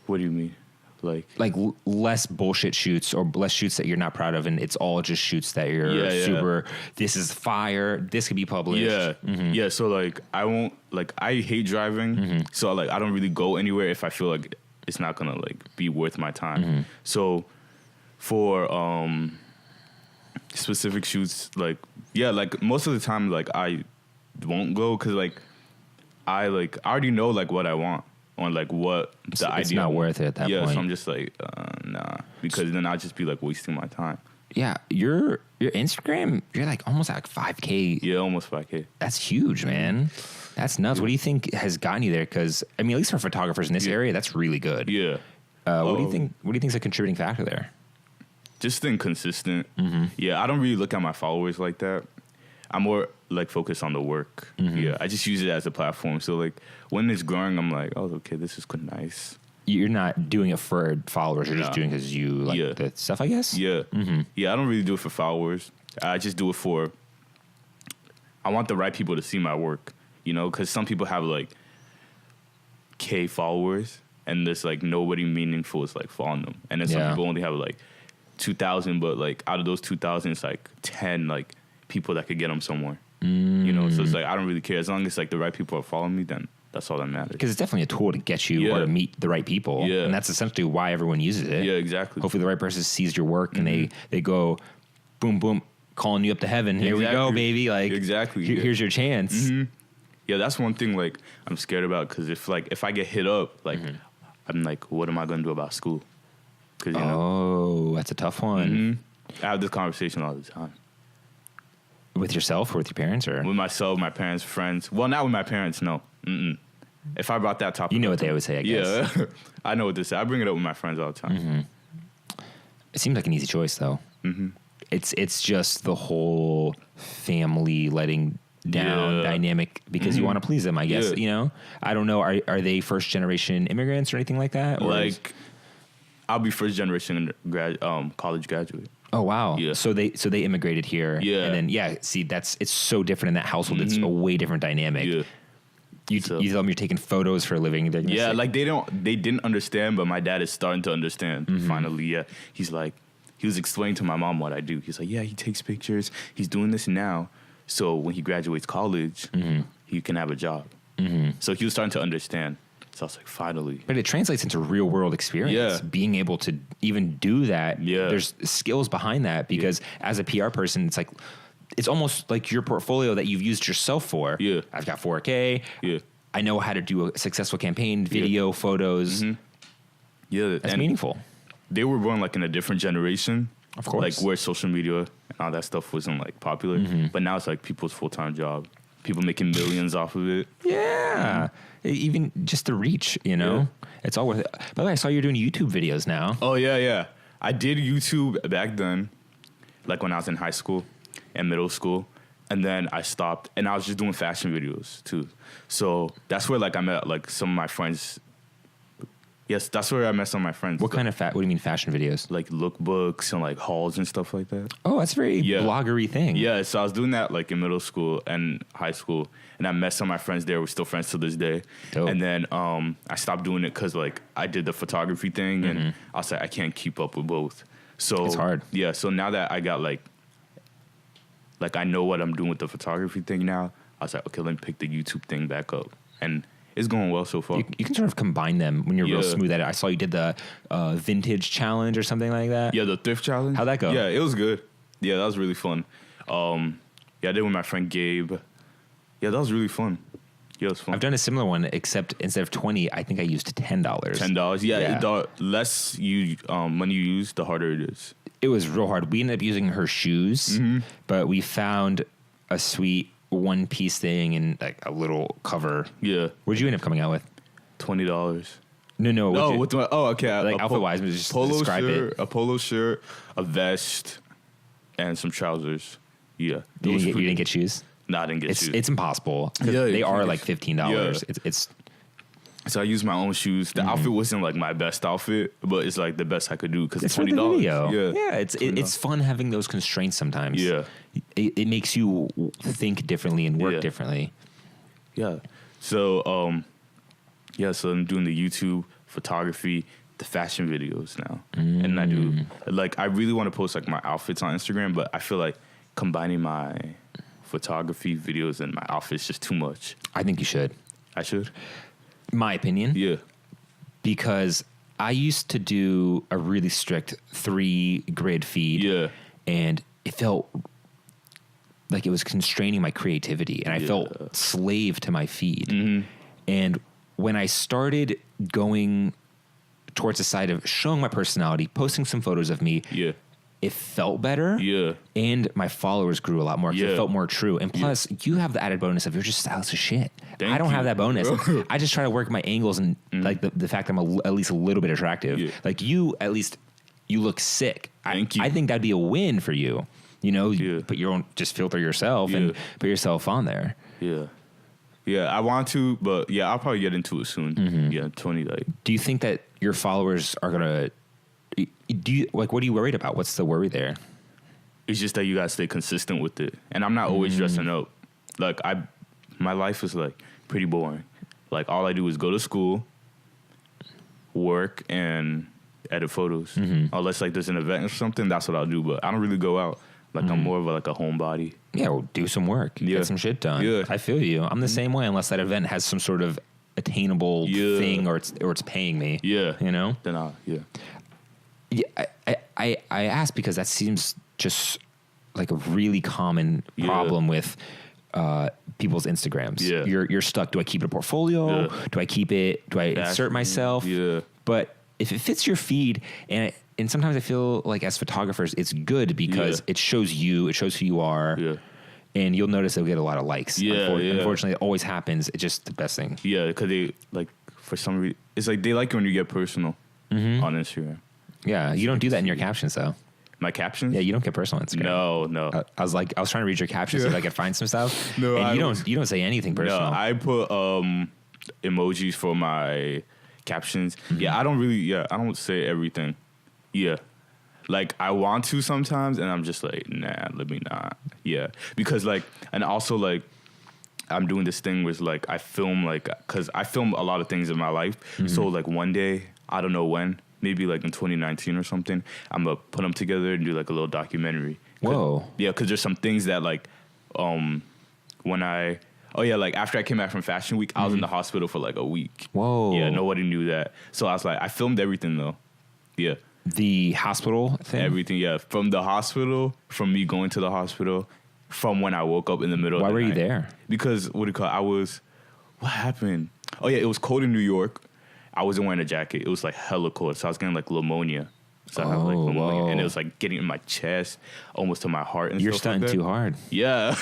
What do you mean?
less bullshit shoots or less shoots that you're not proud of, and it's all just shoots that you're super. This is fire. This could be published.
Yeah, yeah. So like I won't I hate driving, so like I don't really go anywhere if I feel like it's not gonna like be worth my time. So for specific shoots, like most of the time like I won't go because like I already know like what I want. On like what the idea.
It's not worth it at that point.
Yeah, so I'm just like, nah, because then I'll just be like wasting my time.
Yeah, your Instagram, you're like almost at 5K.
Yeah, almost 5K.
That's huge, man. That's nuts. What do you think has gotten you there? Because I mean, at least for photographers in this area, that's really good.
Yeah.
What do you think? What do you think is a contributing factor there?
Just staying consistent. Yeah, I don't really look at my followers like that. I'm more like focused on the work. Yeah, I just use it as a platform. So like when it's growing, I'm like, oh, okay, this is nice.
You're not doing it for followers. You're just doing it because you like the stuff, I guess.
Yeah, yeah. I don't really do it for followers. I just do it for. I want the right people to see my work. You know, because some people have like K followers, and there's like nobody meaningful is like following them, and then some people only have like 2,000, but like out of those 2,000, it's like 10 like people that could get them somewhere. You know, so it's like I don't really care as long as like the right people are following me, then that's all that matters.
Because it's definitely a tool to get you or to meet the right people. Yeah, and that's essentially why everyone uses it.
Yeah, exactly.
Hopefully, the right person sees your work and they go, boom, boom, calling you up to heaven. Here we go, baby. Like here's your chance.
Yeah, that's one thing like I'm scared about because if I get hit up, like I'm like, what am I gonna do about school? Because you know,
that's a tough one.
I have this conversation all the time.
With yourself or with your parents or?
With myself, my parents, friends. Well, not with my parents, no. If I brought that topic
you know what they always say, I guess.
Yeah, I know what they say. I bring it up with my friends all the time.
It seems like an easy choice, though. It's just the whole family letting down dynamic because you want to please them, I guess. You know? I don't know. Are they first-generation immigrants or anything like that? Or
like, I'll be first-generation college graduate.
Oh wow!
Yeah.
So they immigrated here. Yeah. And then see it's so different in that household. It's a way different dynamic. Yeah. You tell them you're taking photos for a living.
Yeah, like they didn't understand, but my dad is starting to understand. Finally, yeah. He was explaining to my mom what I do. He's like, yeah, he takes pictures. He's doing this now, so when he graduates college, he can have a job. So he was starting to understand. So I was like, finally.
But it translates into real world experience. Yeah. Being able to even do that. Yeah. There's skills behind that because as a PR person, it's like, it's almost like your portfolio that you've used yourself for. Yeah. I've got 4K. Yeah. I know how to do a successful campaign, video, photos.
Yeah.
That's meaningful.
They were born like in a different generation.
Of course.
Like where social media and all that stuff wasn't like popular. But now it's like people's full-time job. People making millions off of it.
Yeah. Even just the reach, you know, it's all worth it. By the way, I saw you're doing YouTube videos now.
Oh, yeah. I did YouTube back then, like when I was in high school and middle school. And then I stopped and I was just doing fashion videos too. So that's where like I met like some of my friends. Yes, that's where I met some of my friends.
What kind of what do you mean fashion videos?
Like lookbooks and like hauls and stuff like that.
Oh, that's a very bloggery thing.
Yeah, so I was doing that like in middle school and high school. And I met some of my friends there. We're still friends to this day. Dope. And then I stopped doing it because like I did the photography thing and I was like, I can't keep up with both. So
it's hard.
Yeah, so now that I got like I know what I'm doing with the photography thing now, I was like, okay, let me pick the YouTube thing back up. And it's going well so far.
You can sort of combine them when you're real smooth at it. I saw you did the vintage challenge or something like that.
Yeah, the thrift challenge.
How'd that go?
Yeah, it was good. Yeah, that was really fun. I did it with my friend Gabe. Yeah, that was really fun. Yeah, it was fun.
I've done a similar one, except instead of $20, I think I used $10.
$10. Yeah. The less money you use, the harder it is.
It was real hard. We ended up using her shoes, but we found a sweet one-piece thing and like a little cover. Yeah. What'd you end up coming out with?
$20.
No.
Okay.
Like outfit-wise, just
polo
describe
shirt,
it.
A polo shirt, a vest, and some trousers. Yeah.
You didn't get shoes?
No, I didn't get shoes.
It's impossible. They are like $15. Yeah. It's
So I used my own shoes. The outfit wasn't like my best outfit, but it's like the best I could do because it's $20.
For the video. Yeah, it's fun having those constraints sometimes.
Yeah,
it makes you think differently and work differently.
Yeah. So so I'm doing the YouTube photography. the fashion videos now, and I do like I really want to post like my outfits on Instagram, but I feel like combining my photography videos and my outfits just too much.
I think you should.
I should.
My opinion.
Yeah.
Because I used to do a really strict 3 grid feed.
Yeah.
And it felt like it was constraining my creativity, and I felt slave to my feed. Mm-hmm. And when I started going towards the side of showing my personality, posting some photos of me, it felt better. Yeah. And my followers grew a lot more because it felt more true. And plus, you have the added bonus of you're just stylish as shit. I don't have that bonus. I just try to work my angles and like the fact that I'm at least a little bit attractive. Yeah. Like you, at least you look sick.
Thank you.
I think that'd be a win for you. You know, you put your own, just filter yourself and put yourself on there.
Yeah. Yeah, I want to, but yeah, I'll probably get into it soon. Mm-hmm. Yeah, 20 like.
Do you think that your followers are gonna? Do you like? What are you worried about? What's the worry there?
It's just that you gotta stay consistent with it, and I'm not always dressing up. Like my life is like pretty boring. Like all I do is go to school, work, and edit photos. Mm-hmm. Unless like there's an event or something, that's what I'll do. But I don't really go out. Like I'm more of a homebody.
Yeah, well, do some work. Get some shit done. Yeah. I feel you. I'm the same way unless that event has some sort of attainable thing or it's paying me. Yeah. You know?
Then
Yeah, I ask because that seems just like a really common problem with people's Instagrams. Yeah. You're stuck. Do I keep it a portfolio? Yeah. Do I keep it? Do I insert myself? Yeah. But if it fits your feed and sometimes I feel like as photographers, it's good because it shows you, it shows who you are, and you'll notice they'll get a lot of likes. Unfortunately, it always happens. It's just the best thing.
Yeah, because they like for some reason, it's like they like when you get personal on Instagram.
Yeah, you don't do that in your captions though.
My captions?
Yeah, you don't get personal on Instagram.
No.
I was trying to read your captions so I could find some stuff. No, and you don't say anything personal.
No, I put emojis for my captions. Mm-hmm. Yeah, I don't say everything. Yeah. Like I want to sometimes and I'm just like, nah, let me not. Yeah. Because like, and also like I'm doing this thing where like I film like, cause I film a lot of things in my life. Mm-hmm. So like one day, I don't know when, maybe like in 2019 or something, I'm gonna put them together and do like a little documentary.
Whoa.
Yeah. Cause there's some things that like, like after I came back from Fashion Week, I was in the hospital for like a week.
Whoa.
Yeah. Nobody knew that. So I was like, I filmed everything though. Yeah.
The hospital thing?
Everything, yeah. From the hospital, from me going to the hospital, from when I woke up in the middle of the night.
Why were you there?
Because, what happened? Oh, yeah, it was cold in New York. I wasn't wearing a jacket. It was, like, hella cold. So I was getting, like, pneumonia. So I have, like, pneumonia. And it was, like, getting in my chest, almost to my heart and
You're
stuff
stunting too hard.
Yeah.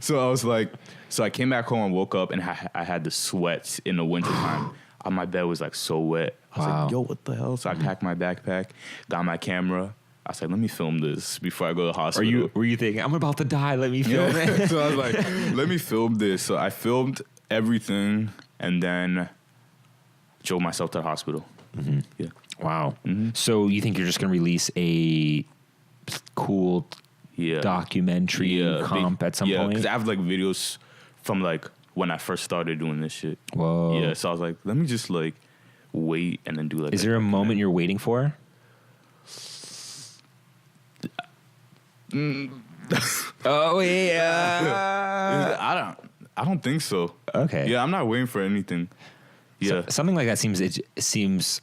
So I was like, I came back home and woke up and I had the sweats in the wintertime. My bed was like so wet. I was like, yo, what the hell? So I packed my backpack, got my camera. I was like, let me film this before I go to the hospital.
Were you thinking, I'm about to die, let me film it?
So I was like, let me film this. So I filmed everything and then drove myself to the hospital. Mm-hmm. Yeah.
Wow. Mm-hmm. So you think you're just going to release a cool documentary comp at some point? Yeah,
because I have like videos from like when I first started doing this shit.
Whoa.
Yeah, so I was like, let me just like wait and then do like.
Is there a moment you're waiting for? Oh
yeah. I don't think so.
Okay.
Yeah, I'm not waiting for anything. Yeah.
So, something like that seems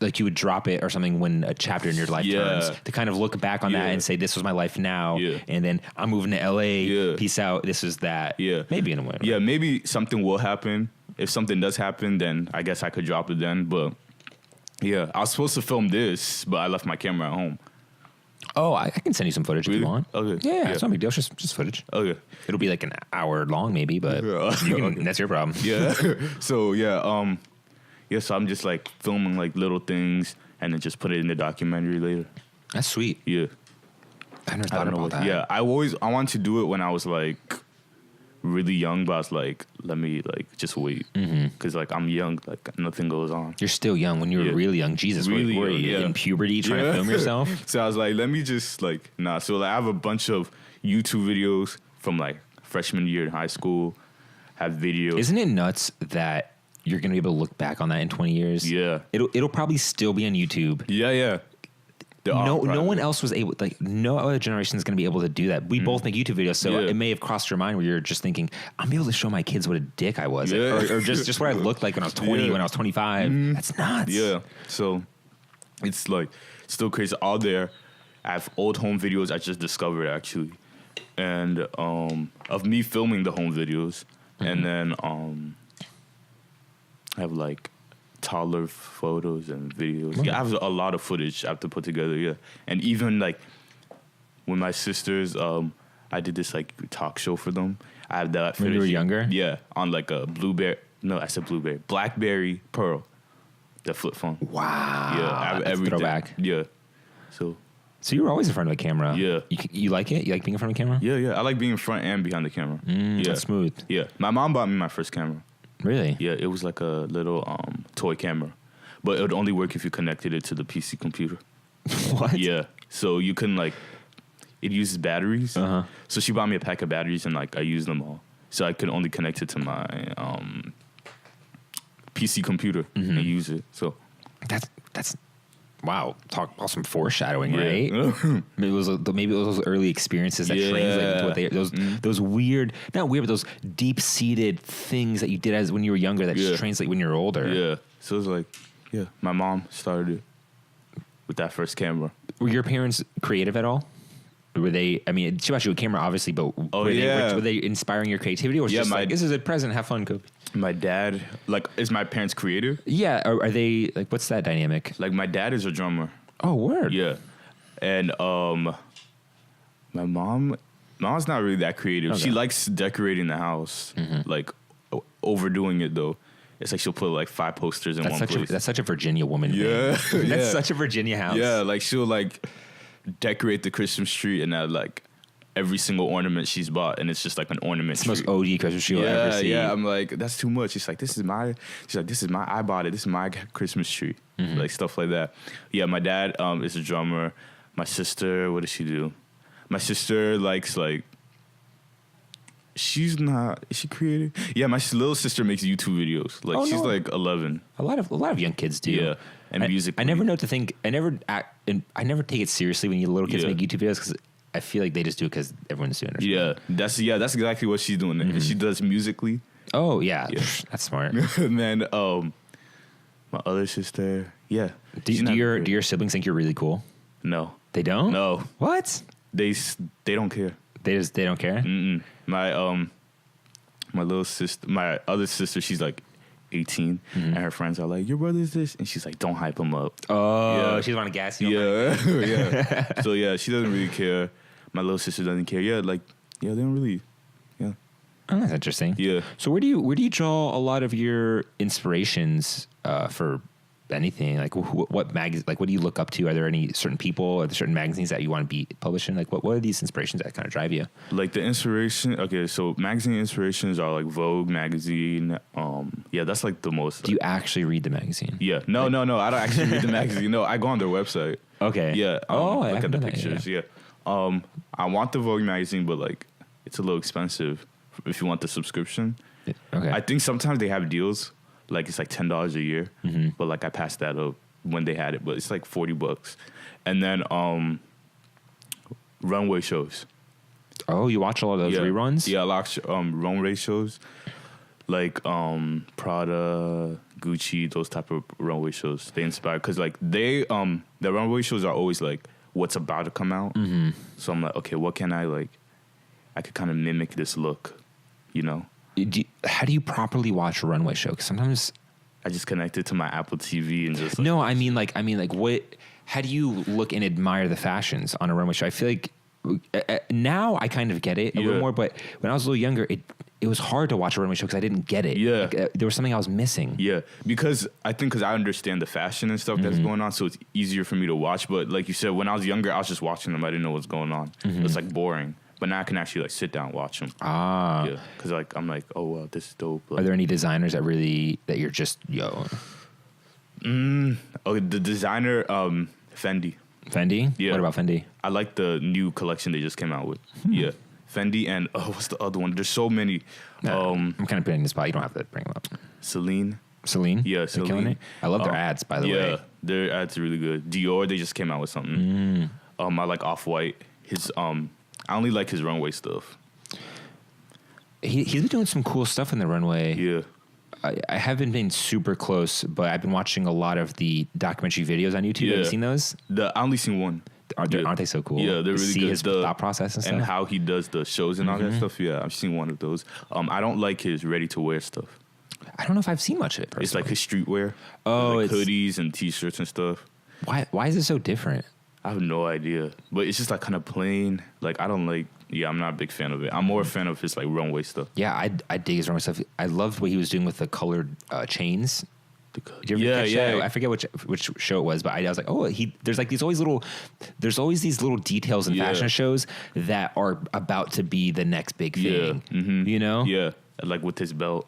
like you would drop it or something when a chapter in your life turns, to kind of look back on that and say, this was my life now. Yeah. And then I'm moving to LA. Yeah. Peace out. This is that. Yeah. Maybe in a way. Right?
Yeah. Maybe something will happen. If something does happen, then I guess I could drop it then. But yeah, I was supposed to film this, but I left my camera at home.
Oh, I can send you some footage if you want.
Okay.
Yeah, it's not a big deal. It's just footage.
Okay.
It'll be like an hour long maybe, but that's your problem.
Yeah. So yeah, so I'm just like filming like little things and then just put it in the documentary later.
That's sweet.
Yeah.
I never thought about that.
Yeah, I wanted to do it when I was like really young, but I was like, let me like just wait because like I'm young, like nothing goes on.
You're still young. When you were really young, Jesus, really were you in puberty trying to film yourself?
So I was like, let me just like So like, I have a bunch of YouTube videos from like freshman year in high school. Have videos.
Isn't it nuts that you're going to be able to look back on that in 20 years.
Yeah.
It'll probably still be on YouTube.
Yeah.
No one else was able, like, no other generation is going to be able to do that. We both make YouTube videos, so it may have crossed your mind where you're just thinking, I'm able to show my kids what a dick I was, or just what I looked like when I was 20, when I was 25. That's nuts.
Yeah. So it's like still crazy. All there, I have old home videos I just discovered actually, and of me filming the home videos, and then I have like toddler photos and videos. Yeah, I have a lot of footage I have to put together. Yeah, and even like when my sisters, I did this like talk show for them. I have that footage.
When you were younger?
Yeah, on like a BlackBerry Pearl, the flip phone.
Wow.
Yeah, I have everything.
Throwback.
Yeah, so
you were always in front of a camera.
Yeah.
You like it? You like being in front of a camera?
yeah, I like being in front and behind the camera. Yeah,
That's smooth.
Yeah, my mom bought me my first camera.
Really?
Yeah, it was like a little toy camera, but it would only work if you connected it to the PC computer.
What?
Yeah, so you couldn't like, it uses batteries.
Uh-huh.
So she bought me a pack of batteries and like I used them all. So I could only connect it to my PC computer and use it. So
That's wow. Talk about some foreshadowing,
yeah.
right? maybe it was those early experiences that translate into what those weird, not weird, but those deep seated things that you did as when you were younger that just translate when you're older.
Yeah. So it was like, yeah, my mom started it with that first camera.
Were your parents creative at all? Were they? I mean, she bought you a camera, obviously, but were they inspiring your creativity, or was it just like, this is a present, have fun, Kobe?
My dad, like, is my parents creative?
Yeah. Are they like? What's that dynamic?
Like, my dad is a drummer.
Oh, word.
Yeah, and my mom's not really that creative.
Okay.
She likes decorating the house, like overdoing it though. It's like she'll put like 5 posters in one place.
That's such a Virginia woman.
Yeah,
thing. That's such a Virginia house.
Yeah, like she'll like decorate the Christmas tree and have like every single ornament she's bought, and it's just like an ornament.
It's the most OG Christmas tree I'll ever see.
Yeah, I'm like, that's too much. She's like, this is my, I bought it. This is my Christmas tree. Like stuff like that. Yeah, my dad is a drummer. My sister, what does she do? My sister likes like, is she creative? Yeah, my little sister makes YouTube videos. Like she's like 11.
A lot of young kids do.
Yeah, and music.
I never know what to think. I never take it seriously when you little kids make YouTube videos because I feel like they just do it because everyone's doing it.
Yeah, that's exactly what she's doing. And she does musically.
Oh yeah. That's smart.
And then my other sister, yeah.
Do your siblings think you're really cool?
No,
they don't.
No,
what?
They don't care.
They don't care.
Mm-mm. My little sister, my other sister, she's like 18, and her friends are like, "Your brother's this," and she's like, "Don't hype him up."
Oh, she's want to gas you.
Yeah, yeah. So yeah, she doesn't really care. My little sister doesn't care. Yeah, they don't really. Yeah.
Oh, that's interesting.
Yeah.
So where do you draw a lot of your inspirations for anything? Like what magazine? Like what do you look up to? Are there any certain people or certain magazines that you want to be publishing? Like what are these inspirations that kind of drive you?
Like the inspiration. Okay, so magazine inspirations are like Vogue magazine. Yeah, that's like the most.
Do you actually read the magazine?
Yeah. No. I don't actually read the magazine. No, I go on their website.
Okay.
Yeah.
I
look at the pictures. Yeah. I want the Vogue magazine, but like it's a little expensive if you want the subscription.
Okay.
I think sometimes they have deals. Like it's like $10 a year, but like I passed that up when they had it. But it's like $40, and then runway shows.
Oh, you watch a lot of those reruns?
Yeah, I watch runway shows, like Prada, Gucci, those type of runway shows. They inspire because like the runway shows are always like what's about to come out. So I'm like, okay, what can I like? I could kind of mimic this look, you know.
How do you properly watch a runway show? Because sometimes
I just connect it to my Apple TV and just. Like,
no, I mean like what? How do you look and admire the fashions on a runway show? I feel like now I kind of get it a little more, but when I was a little younger, it was hard to watch a runway show because I didn't get it.
Yeah,
like, there was something I was missing.
Yeah, because I understand the fashion and stuff that's going on, so it's easier for me to watch. But like you said, when I was younger, I was just watching them. I didn't know what's going on. It was like boring. But now I can actually like sit down and watch them.
Ah,
yeah, because like I'm like, oh wow, this is dope. Like,
are there any designers that you're just
Oh, the designer, Fendi.
Fendi?
Yeah.
What about Fendi?
I like the new collection they just came out with. Yeah, Fendi and what's the other one? There's so many.
I'm kind of putting in the spot. You don't have to bring them up.
Celine.
Celine?
Yeah,
They're killing
Celine.
it. I love their ads, by the way.
Yeah, their ads are really good. Dior, they just came out with something. I like Off-White. I only like his runway stuff.
He's been doing some cool stuff in the runway.
Yeah.
I haven't been super close, but I've been watching a lot of the documentary videos on YouTube.
Yeah.
Have you seen those?
I only seen one.
Aren't they so cool?
Yeah, they're really
see
good.
his thought process and stuff.
And how he does the shows and all that stuff. Yeah, I've seen one of those. I don't like his ready-to-wear stuff.
I don't know if I've seen much of it personally.
It's like his streetwear.
Oh,
like hoodies and T-shirts and stuff.
Why is it so different?
I have no idea. But it's just like kind of plain. Like, I don't like... Yeah, I'm not a big fan of it. I'm more a fan of his like runway stuff.
Yeah, I dig his runway stuff. I loved what he was doing with the colored chains. Did you ever catch that? I forget which show it was, but I was like, oh, there's always these little details in fashion shows that are about to be the next big thing. You know?
Yeah, like with his belt.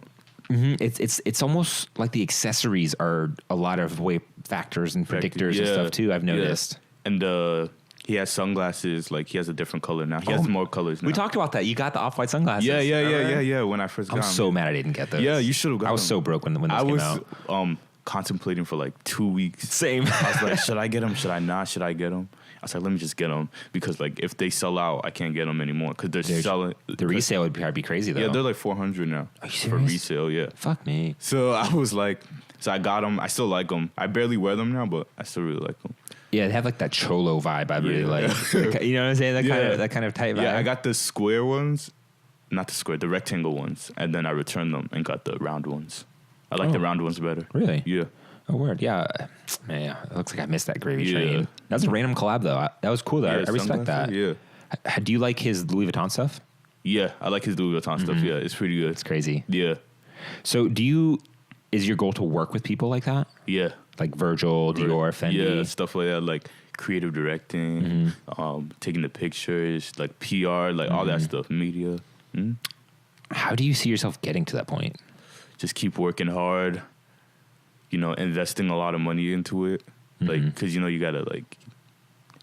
It's almost like the accessories are a lot of way factors and predictors and stuff too. I've noticed.
And he has sunglasses. Like he has a different color now. He has more colors now.
We talked about that. You got the Off-White sunglasses.
Yeah. When I first got them.
I'm so mad I didn't get those.
Yeah, you should have got them.
I was so broke when those came out.
I was contemplating for like 2 weeks.
Same.
I was like, should I get them? Should I not? Should I get them? I was like, let me just get them because like if they sell out, I can't get them anymore because they're selling.
The resale would probably be crazy though.
Yeah, they're like $400 now.
Are you serious?
For resale. Yeah.
Fuck me.
So I was like, I got them. I still like them. I barely wear them now, but I still really like them.
Yeah, they have like that cholo vibe. I really like. You know what I'm saying? That kind of type vibe.
Yeah, I got the square ones, not the square, the rectangle ones, and then I returned them and got the round ones. I like the round ones better.
Really?
Yeah.
Oh, word. Yeah. Man, it looks like I missed that gravy train. That was a random collab, though. That was cool, though. I respect that.
Yeah.
Do you like his Louis Vuitton stuff?
Yeah, I like his Louis Vuitton stuff. Yeah, it's pretty good.
It's crazy.
Yeah.
So is your goal to work with people like that?
Yeah.
Like Virgil, Dior, Fendi?
Yeah, stuff like that, like creative directing, taking the pictures, like PR, like all that stuff, media.
How do you see yourself getting to that point?
Just keep working hard, investing a lot of money into it. Like, because, you got to, like,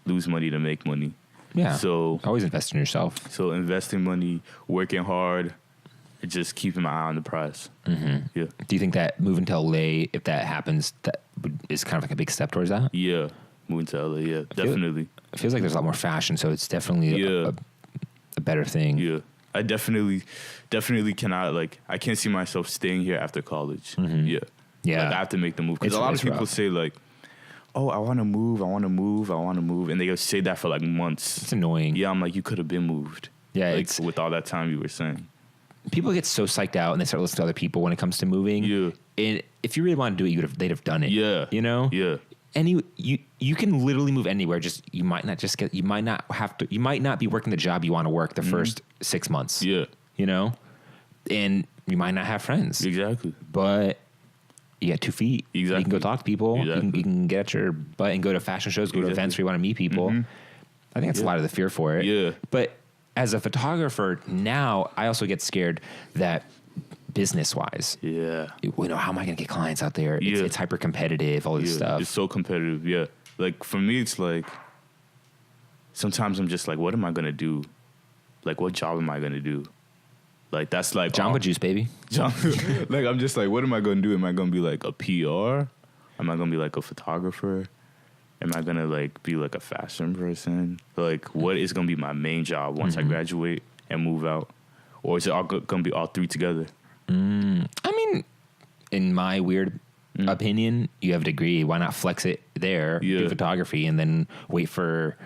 lose money to make money.
Yeah.
So
always invest in yourself.
So investing money, working hard, just keeping my eye on the prize. Yeah.
Do you think that moving to LA, if that happens, that is kind of like a big step towards that?
Yeah. Moving to LA, yeah, definitely.
It feels like there's a lot more fashion, so it's definitely a better thing.
Yeah. I definitely cannot, like, I can't see myself staying here after college. Yeah.
Yeah.
Like, I have to make the move. Because a lot of people say, like, oh, I want to move. And they say that for, like, months.
It's annoying.
Yeah, I'm like, you could have been moved.
Yeah.
Like, with all that time you were saying.
People get so psyched out and they start listening to other people when it comes to moving.
Yeah.
And if you really want to do it, they'd have done it.
Yeah.
You know?
Yeah.
And you can literally move anywhere. You might not be working the job you want to work the first 6 months.
Yeah.
You know? And you might not have friends.
Exactly.
But you got 2 feet.
Exactly.
You can go talk to people.
Exactly.
You can get at your butt and go to fashion shows, go to events where you want to meet people. I think that's a lot of the fear for it.
Yeah.
But as a photographer now, I also get scared that business-wise, how am I going to get clients out there? It's hyper competitive, all this stuff.
It's so competitive. Yeah. Like for me, it's like sometimes I'm just like, what am I going to do? Like, what job am I going to do? Like, that's like
Jamba Juice, baby.
Like, I'm just like, what am I going to do? Am I going to be like a PR? Am I going to be like a photographer? Am I going to like be like a fashion person? Like, what is going to be my main job once I graduate and move out? Or is it all going to be all three together?
I mean, in my weird opinion, you have a degree. Why not flex it there, do photography, and then wait for,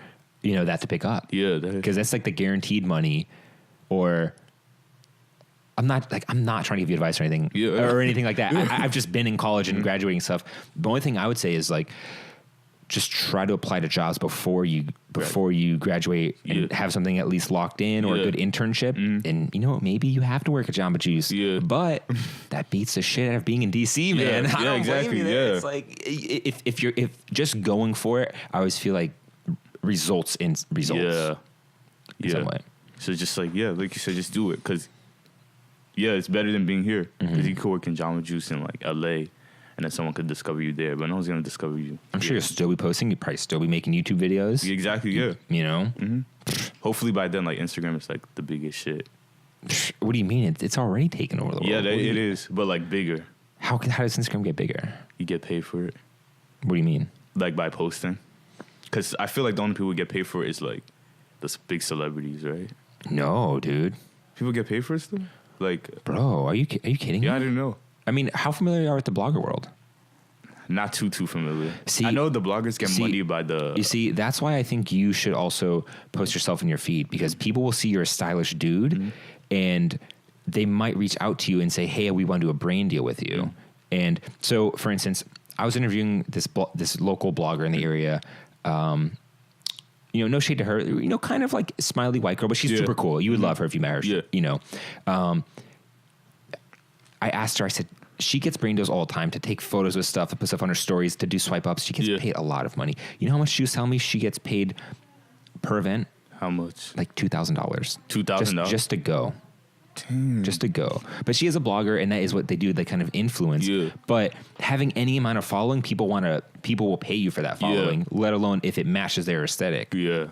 that to pick up?
Yeah.
Because that's like the guaranteed money. Or I'm not trying to give you advice or anything or anything like that. I've just been in college and graduating stuff. The only thing I would say is like, just try to apply to jobs before you graduate and have something at least locked in or a good internship. And maybe you have to work at Jamba Juice, but that beats the shit out of being in DC, man. I don't blame you there. It's like if just going for it, I always feel like results in some way.
So just like like you said, just do it because it's better than being here because you could work in Jamba Juice in like LA. And then someone could discover you there, but no one's going to discover you.
I'm sure you'll still be posting. You'll probably still be making YouTube videos.
Exactly, yeah. Hopefully by then, like, Instagram is, like, the biggest shit.
What do you mean? It's already taken over the world.
Yeah, it is, but, like, bigger.
How does Instagram get bigger?
You get paid for it.
What do you mean?
Like by posting. Because I feel like the only people who get paid for it is like the big celebrities, right?
No, dude.
People get paid for it still? Like,
bro, are you kidding me?
Yeah, I didn't know.
I mean, how familiar are you with the blogger world?
Not too familiar.
See,
I know the bloggers get money by the...
You see, that's why I think you should also post yourself in your feed, because people will see you're a stylish dude and they might reach out to you and say, hey, we want to do a brand deal with you. And so, for instance, I was interviewing this local blogger in the area. No shade to her, kind of like smiley white girl, but she's super cool. You would love her if you met her. I asked her, I said, she gets brand deals all the time to take photos with stuff, to put stuff on her stories, to do swipe ups. She gets paid a lot of money. You know how much she was telling me she gets paid per event?
How much?
Like $2,000.
$2,000?
Just to go.
Damn.
Just to go. But she is a blogger, and that is what they do. They kind of influence. Yeah. But having any amount of following, people will pay you for that following, let alone if it matches their aesthetic.
Yeah.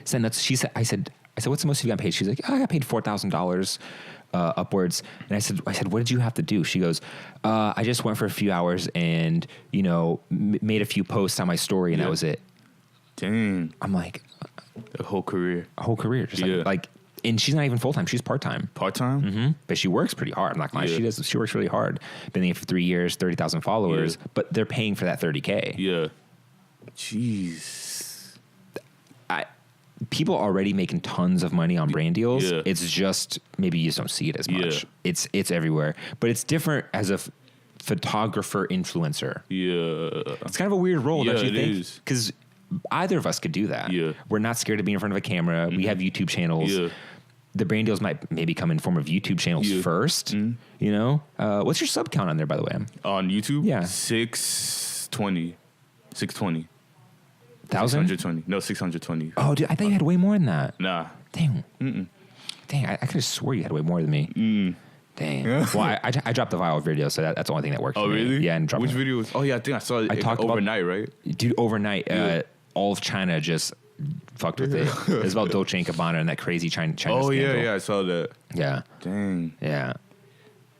So that's, I said, what's the most you got paid? She's like, I got paid $4,000 upwards. And I said, what did you have to do? She goes, I just went for a few hours and, made a few posts on my story, and that was it.
Dang.
I'm like,
a whole career.
Just like, and she's not even full time. She's part time.
Part time.
Mm-hmm. But she works pretty hard. I'm not gonna lie. She works really hard. Been there for 3 years, 30,000 followers. But they're paying for that $30K.
Yeah. Jeez.
People are already making tons of money on brand deals. Yeah. It's just maybe you just don't see it as much. Yeah. It's everywhere. But it's different as a photographer influencer.
Yeah.
It's kind of a weird role, don't you think?
Because
either of us could do that. Yeah. We're not scared to be in front of a camera. We have YouTube channels. Yeah. The brand deals might maybe come in form of YouTube channels first. What's your sub count on there, by the way?
On YouTube?
Yeah.
620.
1,000?
620. No, 620.
Oh, dude, I thought you had way more than that.
Nah.
Dang. Dang, I could have swore you had way more than me. Dang. Well, I dropped the viral video, so that's the only thing that worked.
Oh, really?
Yeah. And
which video was? Oh, yeah, I think I saw it overnight, right?
Dude, overnight, all of China just fucked with it. It was about Dolce & Gabbana and that crazy China
Oh,
scandal.
yeah, I saw that.
Yeah.
Dang.
Yeah.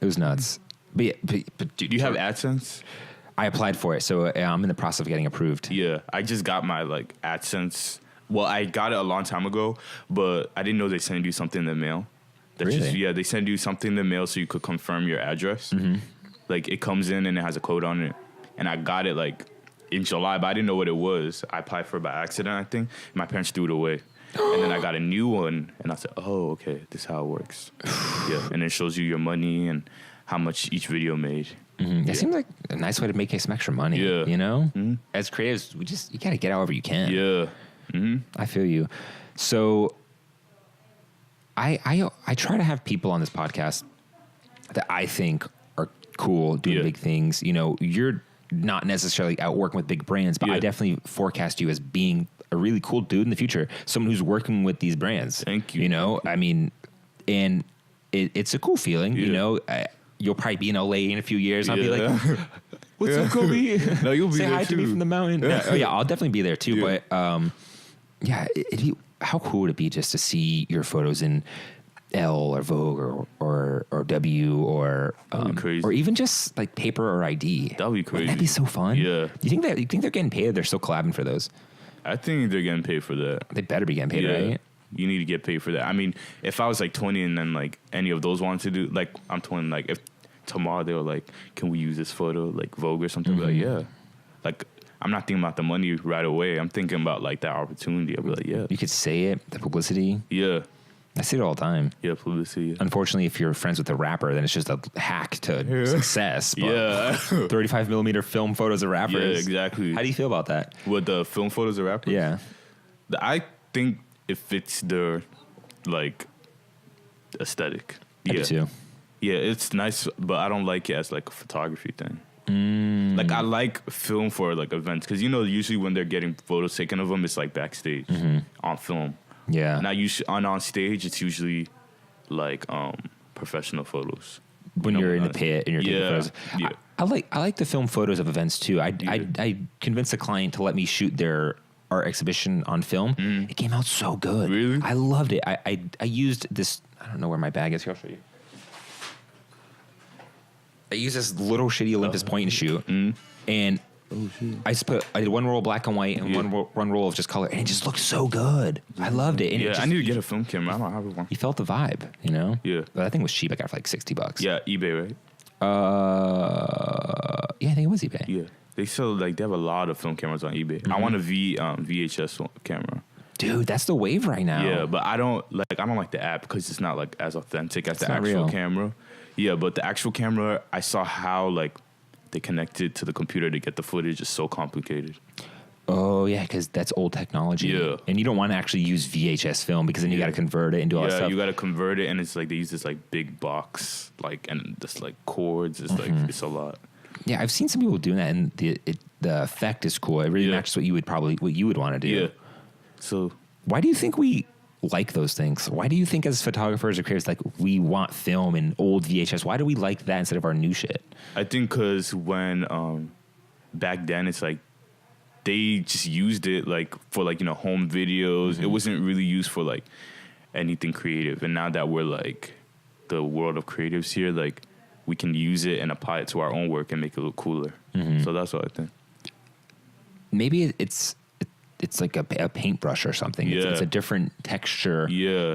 It was nuts. But dude,
do you have AdSense?
I applied for it, so I'm in the process of getting approved.
Yeah, I just got my AdSense. Well, I got it a long time ago, but I didn't know they send you something in the mail.
Really?
They send you something in the mail so you could confirm your address. Mm-hmm. It comes in and it has a code on it. And I got it in July, but I didn't know what it was. I applied for it by accident, I think. And my parents threw it away. And then I got a new one, and I said, oh, okay, this is how it works. Yeah, and it shows you your money and how much each video made.
Mm-hmm. That seems like a nice way to make some extra money. Yeah.
Mm-hmm.
As creatives, you got to get however you can.
Yeah. Mm-hmm.
I feel you. So I try to have people on this podcast that I think are cool, doing big things. You're not necessarily out working with big brands, but I definitely forecast you as being a really cool dude in the future, someone who's working with these brands.
Thank you.
I mean, and it's a cool feeling. You'll probably be in LA in a few years. I'll be like, what's up, Kobe?
No, you'll be
Say
there
hi
too.
to me from the mountain. I'll definitely be there too.
Yeah.
But it'd be, how cool would it be just to see your photos in Elle or Vogue or W or even just paper or ID?
That'd be crazy.
That'd be so fun.
Yeah.
You think they're getting paid? They're still collabing for those?
I think they're getting paid for that.
They better be getting paid, right?
You need to get paid for that. I mean, if I was 20 and then any of those wanted to do, I'm 20, if tomorrow they were like, can we use this photo, Vogue or something?
Mm-hmm.
I'd be like, yeah. I'm not thinking about the money right away. I'm thinking about that opportunity. I'll be like, yeah.
You could say it, the publicity.
Yeah.
I see it all the time.
Yeah, publicity.
Unfortunately, if you're friends with a rapper, then it's just a hack to success. But 35 millimeter film photos of rappers.
Yeah, exactly.
How do you feel about that?
With the film photos of rappers?
Yeah.
I think it fits their aesthetic.
I do too.
Yeah, it's nice, but I don't like it as a photography thing. I like film for events because usually when they're getting photos taken of them, it's backstage on film.
Yeah.
Now on stage, it's usually professional photos.
When you're in the pit and you're taking photos.
Yeah.
I like the film photos of events too. I convinced a client to let me shoot their art exhibition on film. It came out so good.
Really?
I loved it. I used this. I don't know where my bag is. Here, I'll show you. I used this little shitty Olympus point and shoot, and I did one roll of black and white and one roll of just color, and it just looked so good. I loved it. And
I need to get a film camera. I don't have one.
You felt the vibe, you know?
Yeah.
But I think it was cheap. I got it for like $60.
Yeah, eBay, right?
Yeah, I think it was eBay.
Yeah. They sell, like, they have a lot of film cameras on eBay. I want a VHS camera.
Dude, that's the wave right now.
Yeah, but I don't like the app because it's not like as authentic as the actual
real.
camera. Yeah, but the actual camera, I saw how like they connected to the computer to get the footage is so complicated.
Oh yeah, because that's old technology.
Yeah,
and you don't want to actually use VHS film because then you got to convert it and do all that stuff.
Yeah, you got to convert it, and it's like they use this like big box, like and just like cords. It's like it's a lot.
Yeah, I've seen some people doing that, and the effect is cool. It really matches what you would want to do.
Yeah. So
why do you think we like those things? Why do you think as photographers or creators, like we want film and old VHS? Why do we like that instead of our new shit?
I think because when back then it's like they just used it like for like, you know, home videos. It wasn't really used for like anything creative. And now that we're like the world of creatives here, like we can use it and apply it to our own work and make it look cooler. So that's what I think.
Maybe it's like a paintbrush or something.
Yeah.
It's a different texture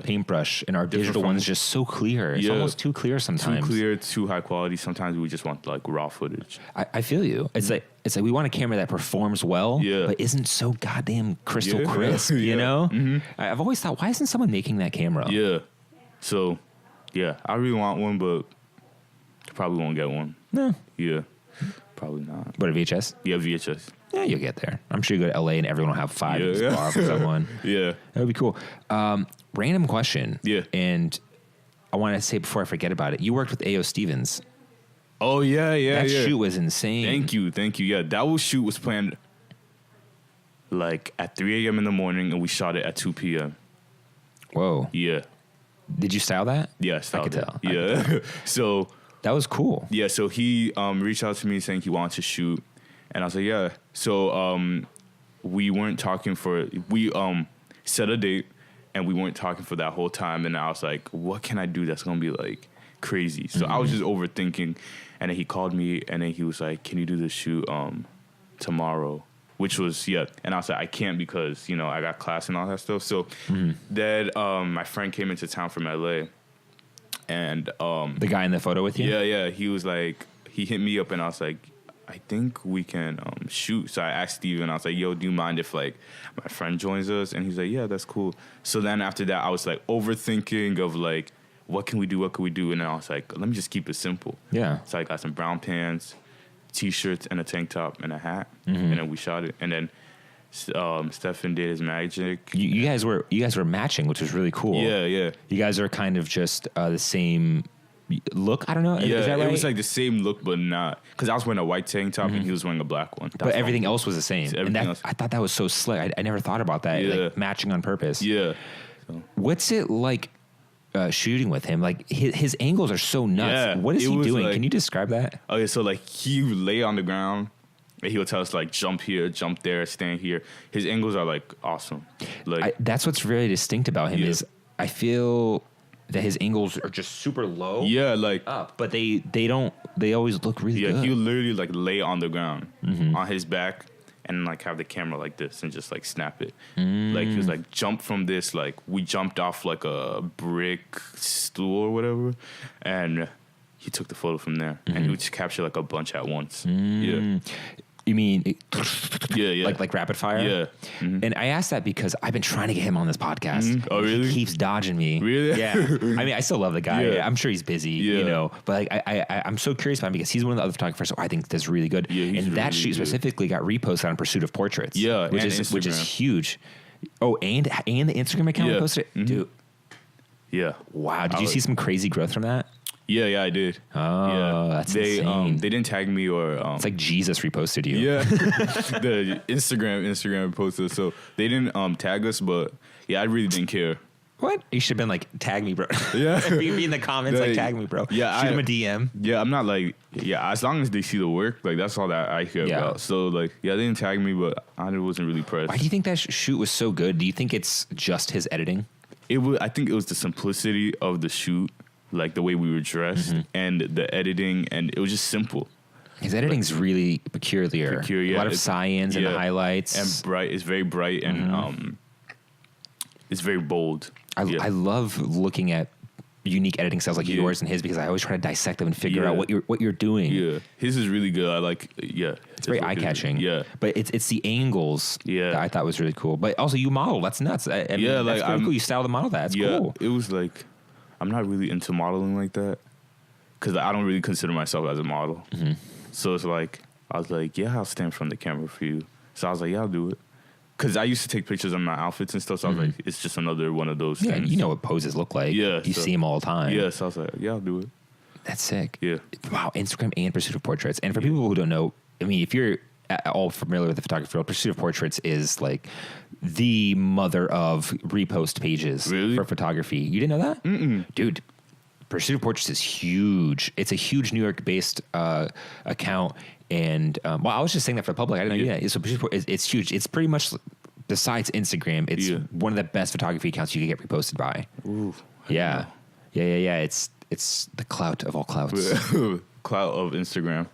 paintbrush, and our digital one is just so clear. It's almost too clear sometimes.
Too clear, too high quality. Sometimes we just want like raw footage.
I feel you. It's like we want a camera that performs well, but isn't so goddamn crystal crisp. You know, I've always thought, why isn't someone making that camera?
Yeah. So, yeah, I really want one, but probably won't get one. No. Yeah. Probably not.
But a VHS?
Yeah, VHS.
Yeah, you'll get there. I'm sure you go to LA and everyone will have 5 in the bar for someone.
Yeah.
That would be cool. Random question.
Yeah.
And I want to say before I forget about it, you worked with A.O. Stevens.
Oh, yeah.
That shoot was insane.
Thank you. Yeah, that shoot was planned like at 3 a.m. in the morning, and we shot it at 2 p.m.
Whoa.
Yeah.
Did you style that?
Yeah, I styled
I could tell.
Yeah. So
that was cool.
Yeah, so he reached out to me saying he wanted to shoot, and I was like, yeah. So we weren't talking we set a date, and we weren't talking for that whole time, and I was like, what can I do that's gonna be like crazy? So I was just overthinking, and then he called me, and then he was like, can you do the shoot tomorrow? Which was, and I was like, I can't because, you know, I got class and all that stuff. So then my friend came into town from LA, and the
guy in the photo with you?
Yeah, he was like, he hit me up, and I was like, I think we can shoot. So I asked Steven, I was like, yo, do you mind if like my friend joins us? And he's like, yeah, that's cool. So then after that, I was like overthinking of like, what can we do? And then I was like, let me just keep it simple.
Yeah.
So I got some brown pants, T-shirts, and a tank top and a hat, and then we shot it. And then Stefan did his magic.
You guys were matching, which was really cool.
Yeah. You
guys are kind of just the same look. I don't know.
Yeah,
is that right?
It was like the same look, but not, because I was wearing a white tank top and he was wearing a black one.
But everything else was the same.
Everything else.
I thought that was so slick. I never thought about that.
Yeah.
Like matching on purpose.
Yeah.
So. What's it like shooting with him? Like his angles are so nuts.
Yeah,
what is he doing?
Like,
can you describe that?
Okay, so like he would lay on the ground and he would tell us like jump here, jump there, stand here. His angles are like awesome. Like
that's what's really distinct about him is I feel that his angles are just super low.
Yeah, like
up, but they always look really good.
Yeah, he would literally like lay on the ground on his back and like have the camera like this and just like snap it. Like he was like jump from this, like we jumped off like a brick stool or whatever, and he took the photo from there and he would just capture like a bunch at once. Yeah.
You mean
yeah.
Like rapid fire?
Yeah.
And I asked that because I've been trying to get him on this podcast.
Oh, really?
He keeps dodging me.
Really?
Yeah. I mean, I still love the guy.
Yeah.
I'm sure he's busy, you know, but like I'm so curious about him because he's one of the other photographers who I think does really good.
Yeah,
and that
really
shoot specifically got reposted on Pursuit of Portraits.
Yeah,
which is huge. Oh, and the Instagram account posted it? Dude.
Yeah.
Wow. Did you see some crazy growth from that?
Yeah, I did.
Oh, that's insane.
They didn't tag me or
it's like Jesus reposted you.
Yeah. The Instagram posted, so they didn't tag us, but yeah, I really didn't care.
What? You should have been like, tag me, bro.
Yeah.
be in the comments, like, tag me, bro.
Yeah.
Shoot him a DM.
Yeah, I'm not like, as long as they see the work, like, that's all that I care about. So, like, they didn't tag me, but I wasn't really pressed.
Why do you think that shoot was so good? Do you think it's just his editing?
I think it was the simplicity of the shoot like the way we were dressed and the editing, and it was just simple.
His editing's really peculiar. A lot of cyans and highlights.
And bright. It's very bright and it's very bold.
I love looking at unique editing styles like yours and his, because I always try to dissect them and figure out what you're doing.
Yeah, his is really good. I like.
It's very eye catching.
Yeah,
but it's the angles. That I thought was really cool. But also you model. That's nuts. I mean,
like
that's pretty cool. You style the model. That's cool.
It was like, I'm not really into modeling like that because I don't really consider myself as a model. So it's like I was like, I'll stand in front of the camera for you. So I was like, I'll do it. Because I used to take pictures of my outfits and stuff, so I was like, it's just another one of those things.
You know what poses look like.
Yeah.
You see them all the time.
Yeah, so I was like, I'll do it.
That's sick.
Yeah.
Wow, Instagram and Pursuit of Portraits. And for people who don't know, I mean, if you're at all familiar with the photography world, Pursuit of Portraits is like the mother of repost pages for photography. You didn't know that? Dude, Pursuit of Portraits is huge. It's a huge New York-based account. And I was just saying that for the public. I didn't know you that. It's huge. It's pretty much, besides Instagram, it's one of the best photography accounts you can get reposted by.
Ooh,
yeah. It's the clout of all clouts.
Clout of Instagram.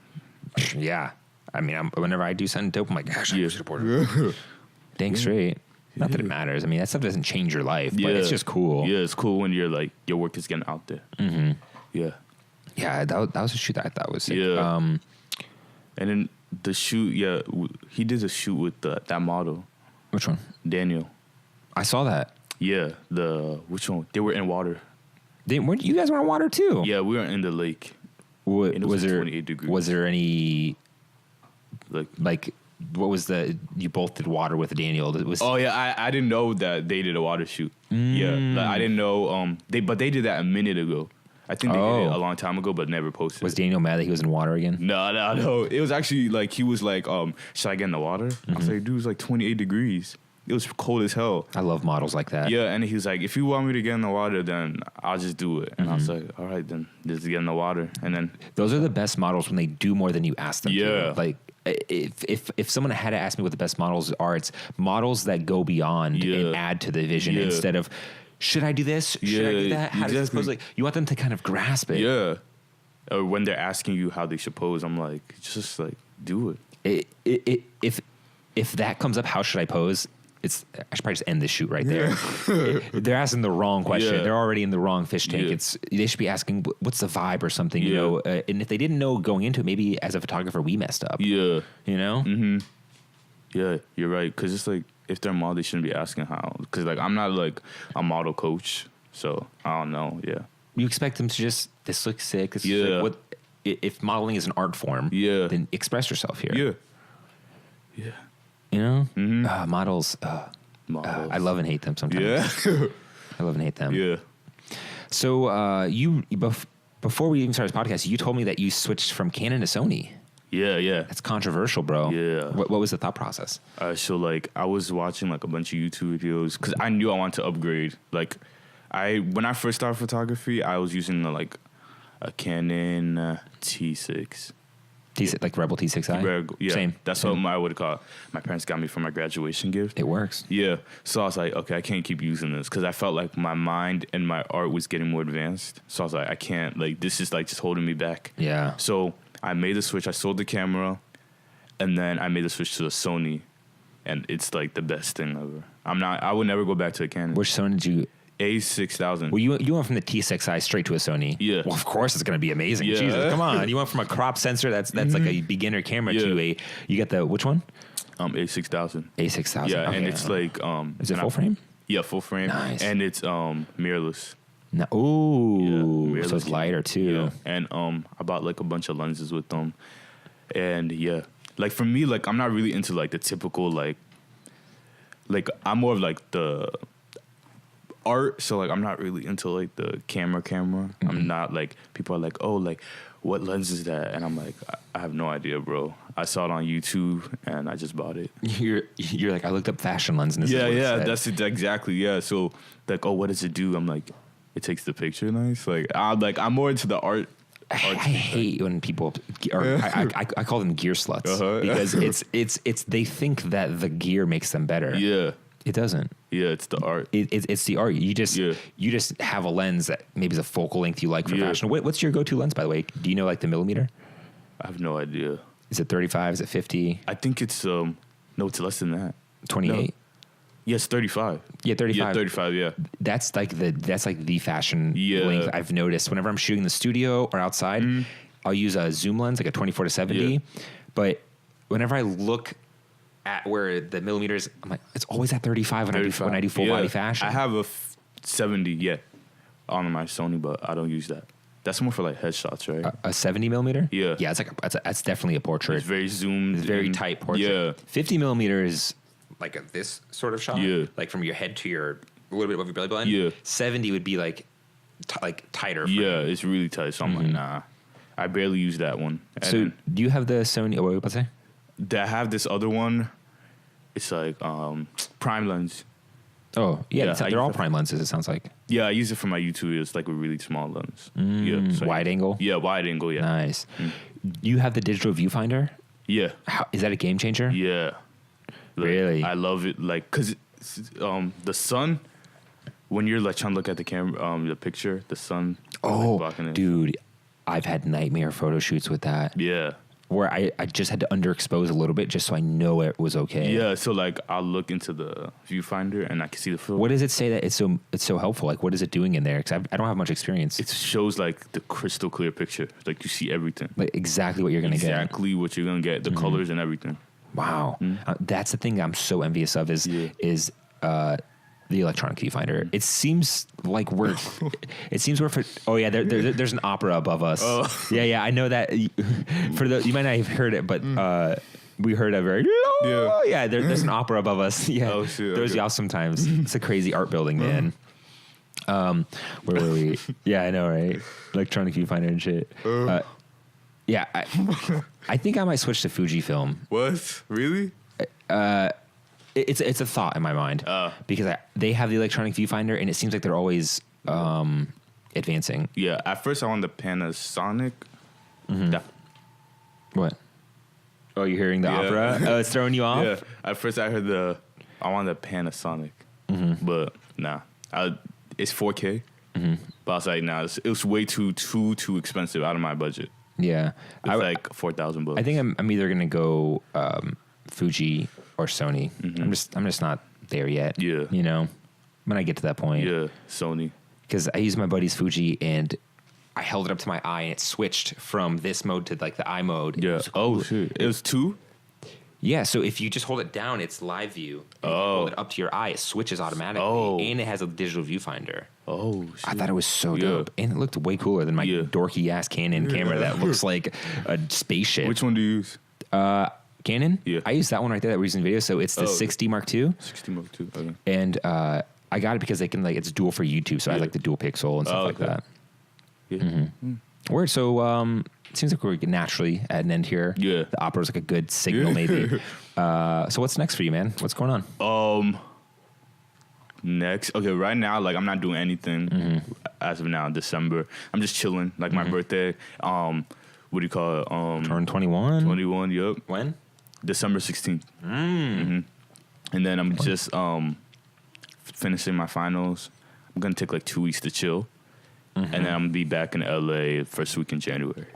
Yeah. I mean, whenever I do something dope, I'm like, gosh, I support it. Dang straight. Not that it matters. I mean, that stuff doesn't change your life, but it's just cool.
Yeah, it's cool when you're like, your work is getting out there. Yeah.
Yeah, that was a shoot that I thought was sick.
Yeah. And then the shoot, he did a shoot with that model.
Which one?
Daniel.
I saw that.
Yeah, which one? They were in water.
Weren't you guys were in water too?
Yeah, we were in the lake.
Was there
28 degrees.
Was there any like what was you both did water with Daniel?
I didn't know that they did a water shoot. Yeah, I didn't know. They did that a minute ago. I think they did it a long time ago, but never posted.
Was Daniel mad that he was in water again?
No. It was actually like, he was like, should I get in the water? I was like, dude, it was like 28 degrees. It was cold as hell.
I love models like that.
Yeah, and he was like, if you want me to get in the water, then I'll just do it. And I was like, all right, then just get in the water. And then
those are the best models when they do more than you ask them to. Like, if someone had to ask me what the best models are, it's models that go beyond and add to the vision instead of, should I do this? Should I do that? How does this pose? Like, you want them to kind of grasp it.
Yeah. Or when they're asking you how they should pose, I'm like, just like, do it.
If that comes up, how should I pose? I should probably just end this shoot right there. They're asking the wrong question. They're already in the wrong fish tank. They should be asking, what's the vibe or something, you know? And if they didn't know going into it, maybe as a photographer, we messed up. Yeah. You know?
Mm-hmm. Yeah, you're right. Because it's like, if they're a model, they shouldn't be asking how. Because like, I'm not like a model coach, so I don't know. Yeah.
You expect them to just, this looks sick. This is like, if modeling is an art form, then express yourself here.
Yeah.
You know? Models. I love and hate them sometimes.
Yeah.
I love and hate them.
Yeah.
So before we even started this podcast, you told me that you switched from Canon to Sony.
Yeah.
That's controversial, bro.
Yeah.
What was the thought process?
So like, I was watching like a bunch of YouTube videos because I knew I wanted to upgrade. Like, when I first started photography, I was using a Canon T6.
Like Rebel T6i?
Yeah.
Same.
That's what I would call it. My parents got me for my graduation gift.
It works.
Yeah. So I was like, okay, I can't keep using this because I felt like my mind and my art was getting more advanced. So I was like, I can't, like, this is like just holding me back.
Yeah.
So I made the switch. I sold the camera, and then I made the switch to the Sony, and it's like the best thing ever. I would never go back to a Canon.
Which Sony did you?
A6000.
Well, you went from the T6i straight to a Sony.
Yeah.
Well, of course it's going to be amazing.
Yeah.
Jesus, come on. You went from a crop sensor that's like a beginner camera to you got the, which one?
A6000.
A6000.
Yeah,
okay.
and it's like
is it full frame?
Yeah, full frame.
Nice.
And it's mirrorless.
No, ooh, so it's lighter too.
Yeah. And I bought like a bunch of lenses with them. And yeah, like for me, like I'm not really into like the typical like I'm more of like the art, so like I'm not really into like the camera. I'm not like, people are like, oh, like what lens is that? And I'm like, I have no idea, bro. I saw it on YouTube and I just bought it.
You're like, I looked up fashion lens and this is what it said.
That's it exactly. Yeah. So like, oh, what does it do? I'm like, it takes the picture nice. Like I'm more into the art.
I hate when people, I call them gear sluts because it's they think that the gear makes them better.
Yeah.
It doesn't.
Yeah, it's the art.
It's the art. You just have a lens that maybe is a focal length you like for fashion. What's your go-to lens, by the way? Do you know like the millimeter?
I have no idea.
Is it 35? Is it 50?
I think it's no, it's less than that.
28.
No. Yes, 35.
Yeah, 35.
Yeah, 35. Yeah.
That's like the fashion length I've noticed. Whenever I'm shooting in the studio or outside, I'll use a zoom lens, like a 24 to 70. Yeah. But whenever I look at where the millimeters, I'm like, it's always at 35 when I do full body fashion.
I have a 70 on my Sony, but I don't use that. That's more for like headshots, right?
A 70 millimeter?
Yeah.
Yeah, that's definitely a portrait.
It's very zoomed.
It's very tight portrait.
Yeah.
50 millimeters, like this sort of shot.
Yeah.
Like from your head to a little bit above your belly button.
Yeah.
70 would be like tighter.
Yeah, it's really tight. So I'm like, nah. I barely use that one. And
so do you have the Sony? What were you about to say?
I have this other one. It's like prime lens.
Oh, yeah. They're all prime lenses, it sounds like.
Yeah, I use it for my YouTube. It's like a really small lens. So
wide angle?
Yeah, wide angle, yeah.
Nice. You have the digital viewfinder?
Yeah.
Is that a game changer?
Yeah. Like,
really?
I love it. Like, because the sun, when you're like trying to look at the camera, the picture, the sun.
Oh,
like,
dude. I've had nightmare photo shoots with that.
Yeah.
Where I just had to underexpose a little bit just so I know it was okay.
Yeah, so like I'll look into the viewfinder and I can see the film.
What does it say that it's so helpful? Like, what is it doing in there? Because I don't have much experience.
It shows like the crystal clear picture. Like you see everything.
Like exactly what you're going to get.
Exactly what you're going to get. The colors and everything.
Wow. That's the thing I'm so envious of is the electronic viewfinder. It seems like we're there's an opera above us. Oh. Yeah, I know that. You might not have heard it, but we heard a very low. Yeah, there's an opera above us. Yeah,
oh, shit,
throws you off sometimes. It's a crazy art building, man. Where were we? Yeah, I know, right? Electronic viewfinder and shit. Yeah, I think I might switch to Fujifilm.
What? Really?
It's a thought in my mind because they have the electronic viewfinder and it seems like they're always advancing.
Yeah, at first I wanted the Panasonic.
What? Oh, you're hearing the opera? Oh, it's throwing you off?
Yeah, at first I heard I wanted the Panasonic, but nah, it's 4K. But I was like, nah, it was way too expensive out of my budget.
Yeah,
it's like $4,000.
I think I'm either gonna go Fuji or Sony. I'm just not there yet.
Yeah.
You know, when I get to that point.
Yeah, Sony.
Because I used my buddy's Fuji and I held it up to my eye and it switched from this mode to like the eye mode.
Yeah. Oh, shit. It was 2?
Yeah, so if you just hold it down, it's live view. And if you hold it up to your eye, it switches automatically. Oh. And it has a digital viewfinder.
Oh, shit.
I thought it was so dope. And it looked way cooler than my dorky ass Canon camera that looks like a spaceship.
Which one do you use?
Canon?
Yeah.
I use that one right there that we're using video. So it's the 60 Mark II.
60 Mark II, okay.
And I got it because they can it's dual for YouTube. So I like the dual pixel and stuff like that.
Yeah.
Weird. So it seems like we're naturally at an end here.
Yeah.
The opera's like a good signal maybe. So what's next for you, man? What's going on?
Next. Okay, right now, like I'm not doing anything as of now, December. I'm just chilling. Like my birthday. What do you call it?
Turn 21?
21, yup.
When?
December 16th. And then I'm just finishing my finals. I'm going to take like 2 weeks to chill. And then I'm going to be back in LA first week in January.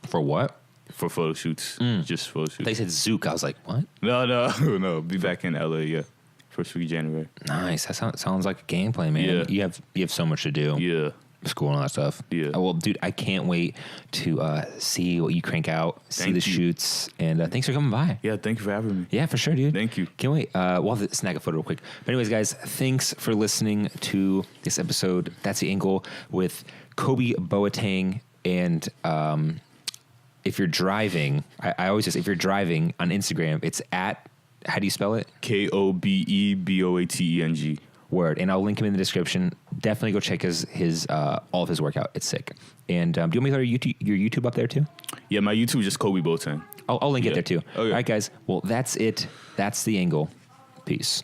For what?
For photo shoots. Just photo shoots.
They said Zook. I was like, what?
No. Be back in LA, yeah. First week of January.
Nice. That sounds like a gameplay, man.
Yeah.
You have so much to do.
Yeah.
School and all that stuff.
Yeah.
Well, dude, I can't wait to see what you crank out, see the shoots, and thanks for coming by.
Yeah, thank you for having me.
Yeah, for sure, dude.
Thank you.
Can't wait. We'll have to snag a photo real quick. But anyways, guys, thanks for listening to this episode. That's the Angle with Kobe Boateng. And if you're driving, I always say if you're driving on Instagram, it's at, how do you spell it?
KOBEBOATENG.
Word. And I'll link him in the description. Definitely go check his all of his workout. It's sick. And do you want me to throw your YouTube up there too?
Yeah, my YouTube is just Kobe Boateng.
I'll link it there too.
Okay.
All right, guys. Well, that's it. That's the Angle. Peace.